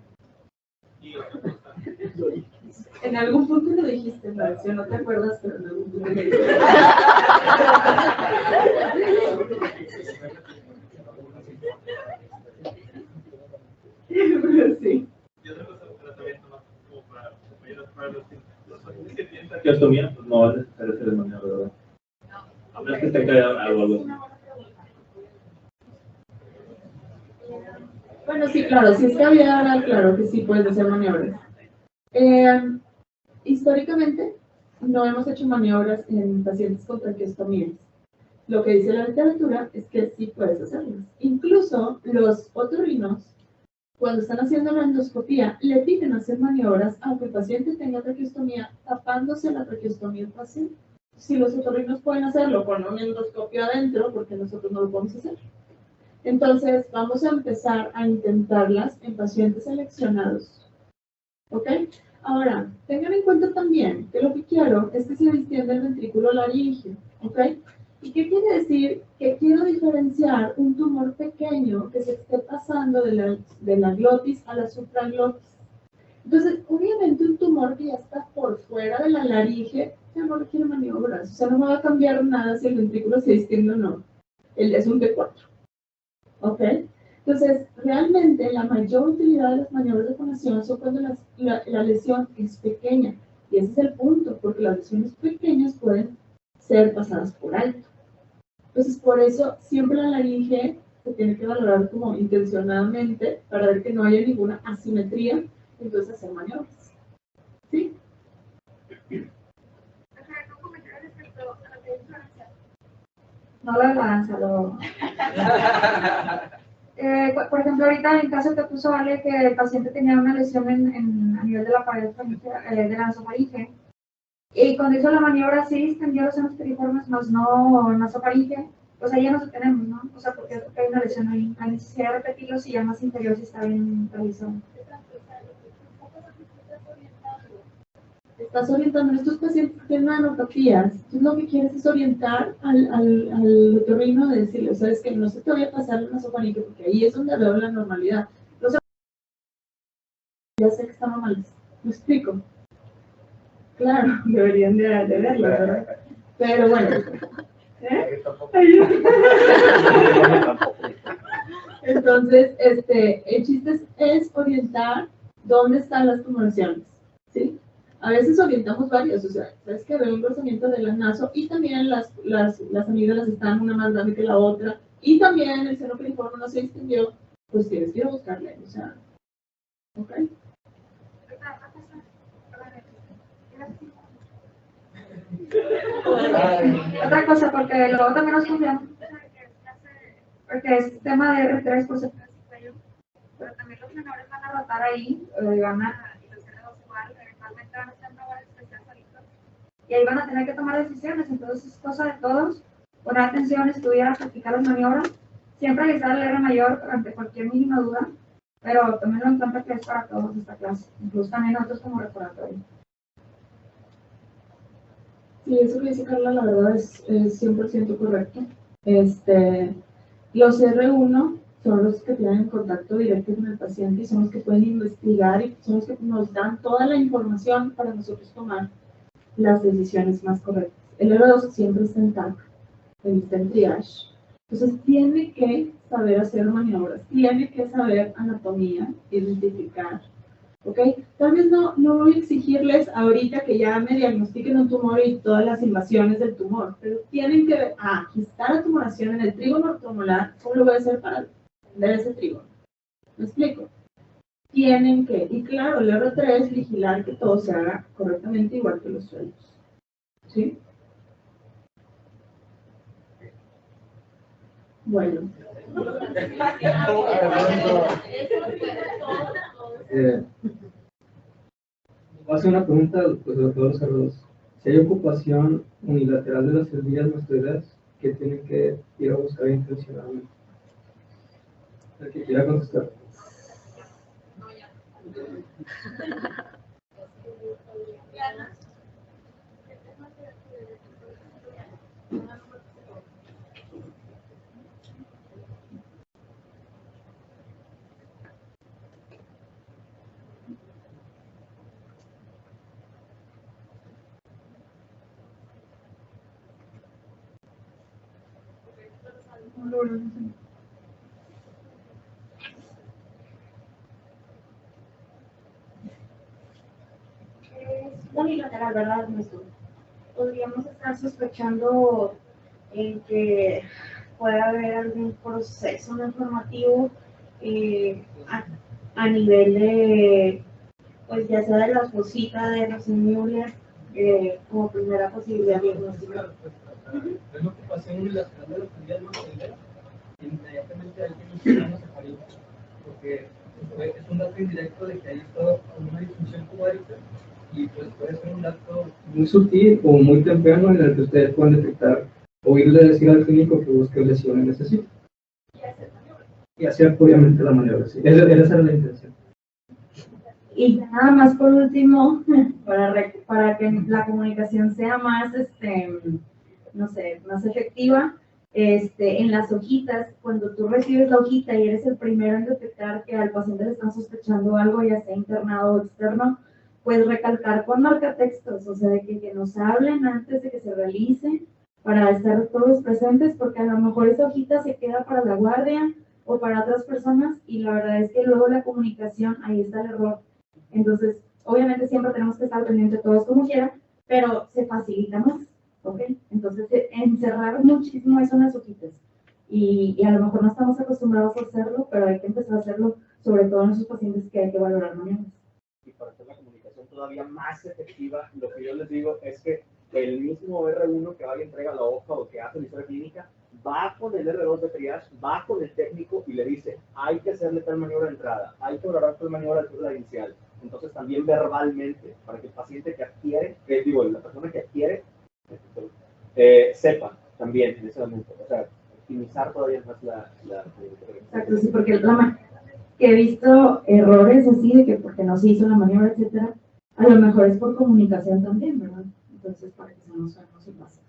E: En algún punto lo dijiste, Florencia, no te acuerdas, pero en algún punto lo dijiste. Sí.
I: y otra cosa, tratamiento más como para los pacientes que tienen traqueostomía, pues no es necesario hacer el manejo, ¿verdad? No es que esté callado algo así.
E: Bueno, sí, claro, si es cavidad oral, claro que sí puedes hacer maniobras. Históricamente, no hemos hecho maniobras en pacientes con traqueostomías. Lo que dice la literatura es que sí puedes hacerlas. Incluso los otorrinos, cuando están haciendo la endoscopía, le piden hacer maniobras aunque el paciente tenga traqueostomía, tapándose la traqueostomía al paciente. Si los otorrinos pueden hacerlo con una endoscopia adentro, porque nosotros no lo podemos hacer. Entonces, vamos a empezar a intentarlas en pacientes seleccionados. ¿Ok? Ahora, tengan en cuenta también que lo que quiero es que se distienda el ventrículo laríngeo. ¿Ok? ¿Y qué quiere decir? Que quiero diferenciar un tumor pequeño que se esté pasando de la glotis a la supraglotis. Entonces, obviamente un tumor que ya está por fuera de la laringe ya no requiere maniobras. O sea, no me va a cambiar nada si el ventrículo se distiende o no. Es un T4. ¿Ok? Entonces, realmente la mayor utilidad de las maniobras de fonación son cuando la lesión es pequeña. Y ese es el punto, porque las lesiones pequeñas pueden ser pasadas por alto. Entonces, por eso siempre la laringe se tiene que valorar como intencionadamente para ver que no haya ninguna asimetría, entonces hacer maniobras. ¿Sí?
C: No lo de la danza, por ejemplo, ahorita en caso te puso Ale que el paciente tenía una lesión a nivel de la pared de la nasofaringe. Y cuando hizo la maniobra sí extendió los senos piriformes, más no nasofaringe. O sea, ya nos tenemos, ¿no? O sea, porque hay una lesión ahí. La necesidad de repetirlo si ya más interior si está bien realizado.
E: Estás orientando a estos pacientes que tienen nanopatías. Tú lo que quieres es orientar al otorrino de decirle, o sea, es que no se te vaya a pasar el nasofaringe, porque ahí es donde veo la normalidad. Los ya sé que están mal. ¿Me explico? Claro, deberían de verlo, ¿verdad? Pero bueno. Entonces, el chiste es orientar dónde están las tumoraciones, ¿sí? A veces orientamos varios, o sea, sabes que veo un engrosamiento de la naso y también las amígdalas están una más grande que la otra y también el seno piriforme no se extendió, pues tienes que ir a buscarle, o sea, ¿ok?
C: Otra cosa, porque luego también nos confiamos, porque es tema de R3 por ser, pero también los menores van a rotar ahí, y los cerebros igual, eventualmente van a ser menores especialistas, y ahí van a tener que tomar decisiones, entonces es cosa de todos, poner atención, estudiar, practicar las maniobras, siempre avisar al R mayor ante cualquier mínima duda, pero tómenlo en cuenta que es para todos esta clase, incluso también nosotros como recordatorio.
E: Sí, eso que dice Carla, la verdad es 100% correcto. Los R1 son los que tienen contacto directo con el paciente y son los que pueden investigar y son los que nos dan toda la información para nosotros tomar las decisiones más correctas. El R2 siempre está en TAC, está en triage. Entonces tiene que saber hacer maniobras, tiene que saber anatomía, identificar. ¿Ok? Tal vez no voy a exigirles ahorita que ya me diagnostiquen un tumor y todas las invasiones del tumor, pero tienen que ver, aquí está la tumoración en el trígono ortomolar, ¿cómo lo voy a hacer para entender ese trígono? ¿Me explico? Tienen que, y claro, el R3 es vigilar que todo se haga correctamente igual que los suelos. ¿Sí? Bueno.
F: Voy a hacer una pregunta pues, a todos los saludos. Si hay ocupación unilateral de las semillas mastoideas, ¿qué tienen que ir a buscar intencionalmente? El que quiera contestar.
C: Es unilateral, ¿verdad, maestro? Podríamos estar sospechando en que puede haber algún proceso informativo a nivel de, pues ya sea de la fosita de los Müller, como primera posibilidad diagnóstica.
F: Es una ocupación unilateral de las semillas mastoideas, inmediatamente hay que buscar los aparitos, porque es un dato indirecto de que hay toda una disfunción cumárica y pues puede ser un dato muy sutil o muy temprano en el que ustedes pueden detectar o irle a decir al clínico que busque lesión en ese sitio. Y hacer obviamente la maniobra, sí. Esa era la intención.
C: Y nada más por último, para que la comunicación sea más, no sé, más efectiva, en las hojitas, cuando tú recibes la hojita y eres el primero en detectar que al paciente le están sospechando algo, ya sea internado o externo, pues recalcar con marcatextos, o sea, de que nos hablen antes de que se realice, para estar todos presentes, porque a lo mejor esa hojita se queda para la guardia o para otras personas, y la verdad es que luego la comunicación, ahí está el error. Entonces, obviamente siempre tenemos que estar pendientes todos como quieran, pero se facilita más, ¿ok? Entonces, encerrar muchísimo eso en las hojitas. Y a lo mejor no estamos acostumbrados a hacerlo, pero hay que empezar a hacerlo, sobre todo en esos pacientes que hay que valorar mañana.
G: Y para hacer la comunicación todavía más efectiva, lo que yo les digo es que el mismo R1 que vaya y entrega la hoja o que hace la historia clínica, va con el R2 de triage, va con el técnico y le dice, hay que hacerle tal maniobra de entrada, hay que valorar tal maniobra después de la inicial. Entonces también verbalmente, para que el paciente que adquiere, la persona que adquiere, sepa también en ese momento. O sea, optimizar todavía más la
C: Exacto, sí, porque que he visto errores así de que porque no se hizo la maniobra, etcétera, a lo mejor es por comunicación también, ¿verdad? Entonces, para que no se pase.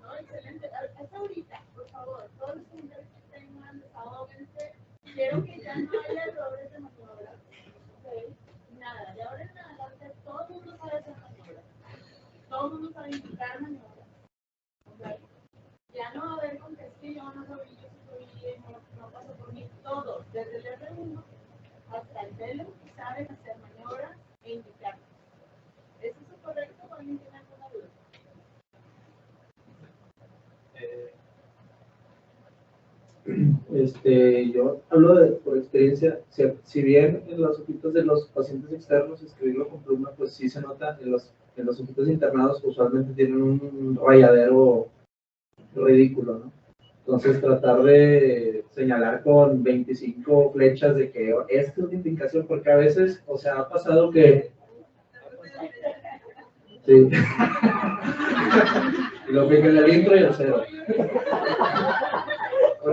D: No, excelente. Hasta ahorita, por favor, todos los señores que tengan desahóguense. Quiero que ya no haya errores de maniobra. ¿Okay? Nada, de ahora en adelante todo el mundo sabe hacer maniobras. Todo el mundo sabe indicar maniobras. ¿Okay? Ya no va a haber con que es que yo no sabía, no paso por mí. Todos, desde el R1 hasta el pelo, saben hacer maniobras e indicarlas. ¿Es eso correcto o alguien tiene alguna duda?
F: Yo hablo por experiencia, si bien en los ojitos de los pacientes externos escribirlo con pluma, pues sí se nota, en los ojitos internados usualmente tienen un rayadero ridículo, ¿no? Entonces tratar de señalar con 25 flechas de que esta es una indicación, porque a veces, o sea, ha pasado que... Sí. Y lo que en el intro y el cero.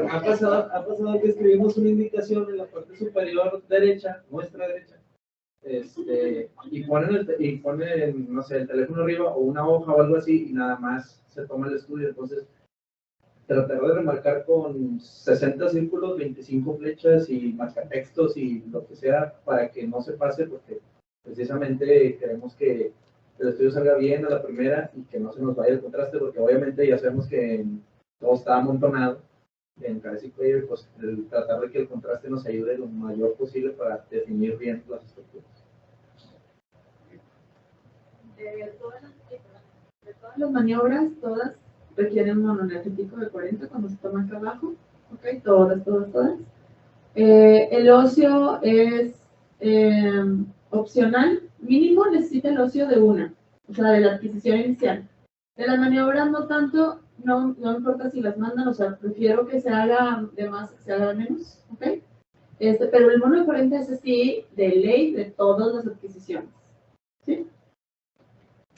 F: Ha pasado que escribimos una indicación en la parte superior derecha, nuestra derecha, y ponen, no sé, el teléfono arriba o una hoja o algo así y nada más se toma el estudio. Entonces, tratar de remarcar con 60 círculos, 25 flechas y marcatextos y lo que sea para que no se pase, porque precisamente queremos que el estudio salga bien a la primera y que no se nos vaya el contraste, porque obviamente ya sabemos que todo está amontonado en cabeza y cuello, pues tratar de que el contraste nos ayude lo mayor posible para definir bien las estructuras.
E: De todas las maniobras, todas requieren un monoenergético de 40 cuando se toma acá abajo. Ok, todas. El ocio es opcional, mínimo necesita el ocio de una, o sea, de la adquisición inicial. De las maniobras no tanto, no importa si las mandan, o sea, prefiero que se haga de más, que se haga de menos, ¿ok? Pero el mono de 40 es así, de ley de todas las adquisiciones, ¿sí?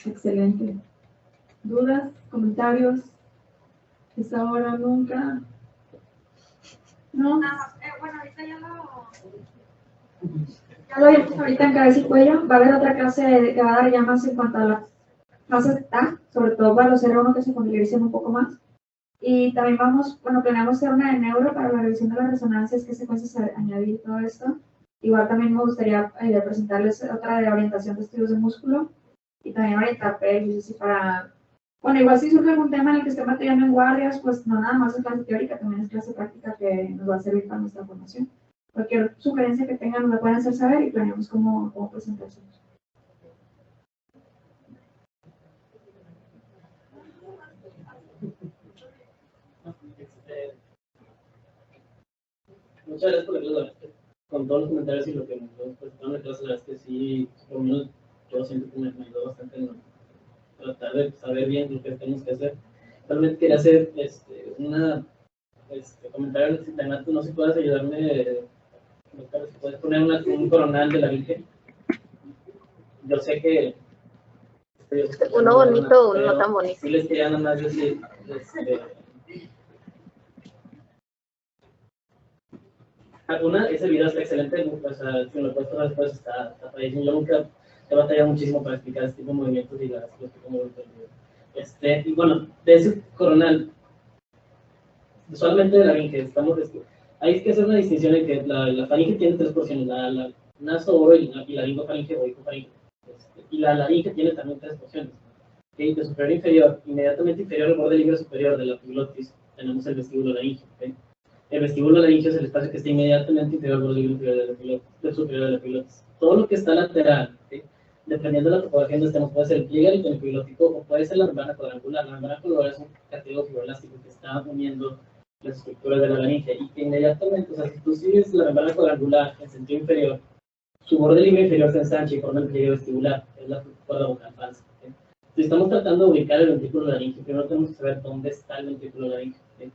E: Excelente. ¿Dudas? ¿Comentarios? ¿Es ahora nunca? ¿No?
C: Bueno, ahorita ya lo vimos ahorita en cabeza y cuello. Va a haber otra clase que va a dar ya más en cuanto a las fases TAC, sobre todo para los R1 que se familiaricen un poco más. Y también planeamos hacer una de neuro para la revisión de las resonancias, qué secuencias añadir, todo esto. Igual también me gustaría presentarles otra de orientación de estudios de músculo y también orientar pelvis y para... Bueno, igual si surge algún tema en el que esté batallando en guardias, pues no nada más es clase teórica, también es clase práctica que nos va a servir para nuestra formación. Cualquier sugerencia que tengan nos la pueden hacer saber y planeamos cómo presentarse.
J: Muchas gracias por la clase. Con todos los comentarios y lo que nos presentaron en la clase, la verdad es que sí, por lo menos yo siento que me ayudó bastante en tratar de saber bien lo que tenemos que hacer. Realmente quería hacer comentario si Tanato, no sé si puedes ayudarme, si puedes poner un coronal de la Virgen. Yo sé que
A: uno bonito, uno no tan bonito.
J: Sí les quería nada más decir, ese video está excelente, o sea, si me lo puedes pasar después, está padrísimo. Yo nunca he batallado muchísimo para explicar este tipo de movimientos y lo explico muy bien. Y bueno, de ese coronal, usualmente de la laringe, hay que hacer una distinción en que la faringe tiene tres porciones, la naso oro y la laringofaringe o hipofaringe. Y la laringe tiene también tres porciones. ¿Okay? De superior a inferior, inmediatamente inferior al borde libre superior de la epiglotis, tenemos el vestíbulo laringe. ¿Okay? El vestíbulo laringe es el espacio que está inmediatamente inferior al borde libre superior de la epiglotis. Todo lo que está lateral, ¿okay? Dependiendo de la topografía donde estemos, puede ser el pliegue epiglotico o puede ser la membrana cuadrangular. La membrana cuadrangular es un cartílago fibroelástico que está uniendo las estructuras de la laringe y que inmediatamente, o sea, si tú sigues la membrana cuadrangular en sentido inferior, su borde libre inferior se ensancha y forma el pliegue vestibular, que es la cuerda vocal falsa. ¿Okay? Si estamos tratando de ubicar el ventrículo laringio, primero tenemos que saber dónde está el ventrículo laringio. ¿Okay?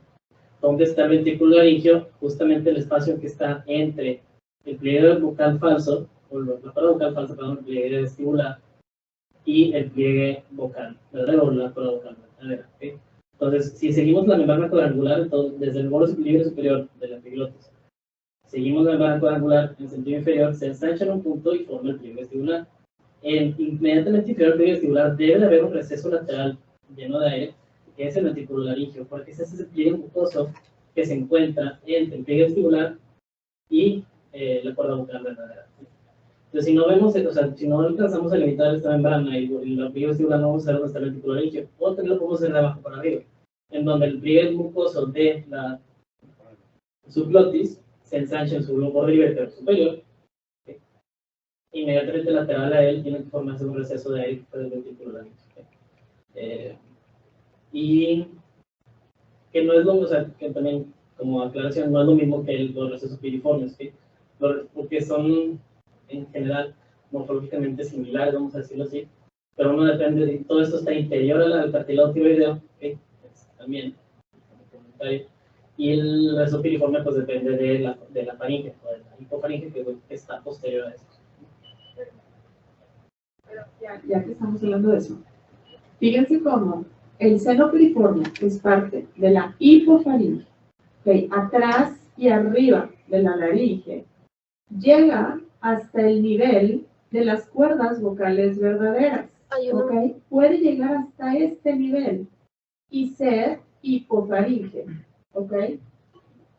J: ¿Dónde está el ventrículo laringio? Justamente el espacio que está entre el pliegue vocal falso, o la cuerda vocal falsa, perdón, el pliegue vestibular, y el pliegue vocal, ¿verdad? O la cuerda vocal verdadera. ¿Okay? Entonces, si seguimos la membrana cuadrangular, entonces, desde el borde libre superior de la epiglotis, seguimos la membrana cuadrangular en sentido inferior, se ensancha en un punto y forma el pliegue vestibular. Inmediatamente inferior al pliegue vestibular debe de haber un receso lateral lleno de aire, que es el ventrículo laringio, porque ese es el pliegue mucoso que se encuentra entre el pliegue vestibular y la cuerda vocal verdadera. Entonces, si no vemos, o sea, si no alcanzamos a limitar esta membrana y la pliegue vestibular, no vamos a saber dónde está el ventrículo laringio, o también lo podemos hacer de abajo para arriba, en donde el pliegue mucoso de la subglotis se ensancha en su borde libre superior, ¿okay? Inmediatamente lateral a él tiene que formarse un receso de aire para el ventrículo laringio. ¿Okay? Y que no es lo mismo, o sea, que también como aclaración, no es lo mismo que los recesos piriformes, ¿okay? Porque son en general morfológicamente similares, vamos a decirlo así, pero uno depende de todo esto está interior al cartílago tiroideo, ¿okay? También como comentario. Y el resto piriforme pues depende de la faringe o de la hipofaringe que está posterior a eso.
E: Pero ya que estamos hablando de eso, fíjense cómo el seno piriforme es parte de la hipofaringe, ¿ok? Atrás y arriba de la laringe, llega hasta el nivel de las cuerdas vocales verdaderas, ¿ok? Puede llegar hasta este nivel y ser hipofaringe, ¿ok?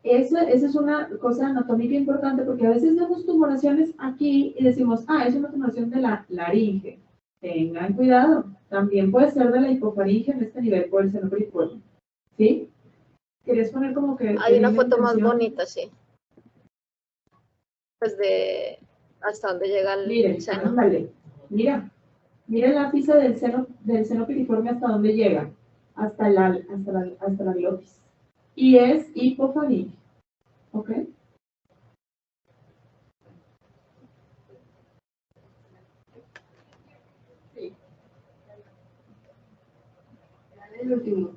E: Eso es una cosa anatómica importante porque a veces vemos tumoraciones aquí y decimos, es una tumoración de la laringe. Tengan cuidado, también puede ser de la hipofaringe en este nivel por el seno piriforme, ¿sí? ¿Querías poner como que...
A: Hay una foto más bonita, sí. Pues de hasta dónde llega el seno.
E: Vale. Mira el ápice del seno piriforme hasta dónde llega, hasta la glotis. Y es hipofaringe, ¿ok? Sí.
C: El último.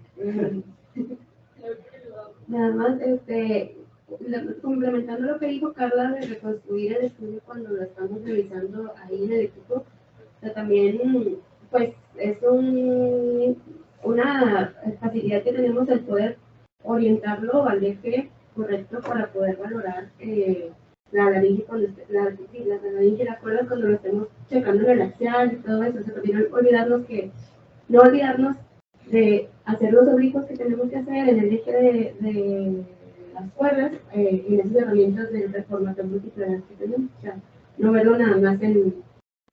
C: Nada más, complementando lo que dijo Carla de reconstruir el estudio cuando lo estamos revisando ahí en el equipo, o sea, también, pues, es una facilidad que tenemos el poder orientarlo al eje correcto para poder valorar la laringe cuando la laringe, ¿de acuerdo? Cuando lo estemos checando en el axial y todo eso, o sea, también no olvidarnos de hacer los oblicuos que tenemos que hacer en el eje de las cuerdas, en esas herramientas de reformación múltiple que tenemos, o sea, no verlo nada más en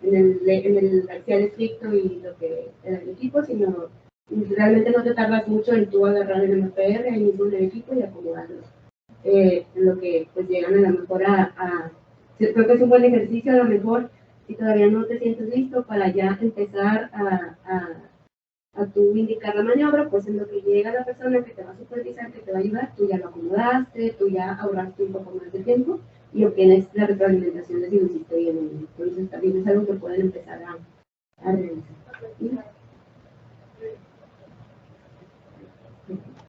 C: el axial estricto y lo que era el equipo, sino realmente no te tardas mucho en tú agarrar el MPR ahí mismo en el equipo y acomodarlo. En lo que pues llegan a lo mejor creo que es un buen ejercicio a lo mejor si todavía no te sientes listo para ya empezar a tú indicar la maniobra, pues en lo que llega la persona que te va a supervisar, que te va a ayudar, tú ya lo acomodaste, tú ya ahorraste un poco más de tiempo y obtienes la retroalimentación de si lo hiciste bien o no. Entonces también es algo que pueden empezar a realizar. ¿Sí?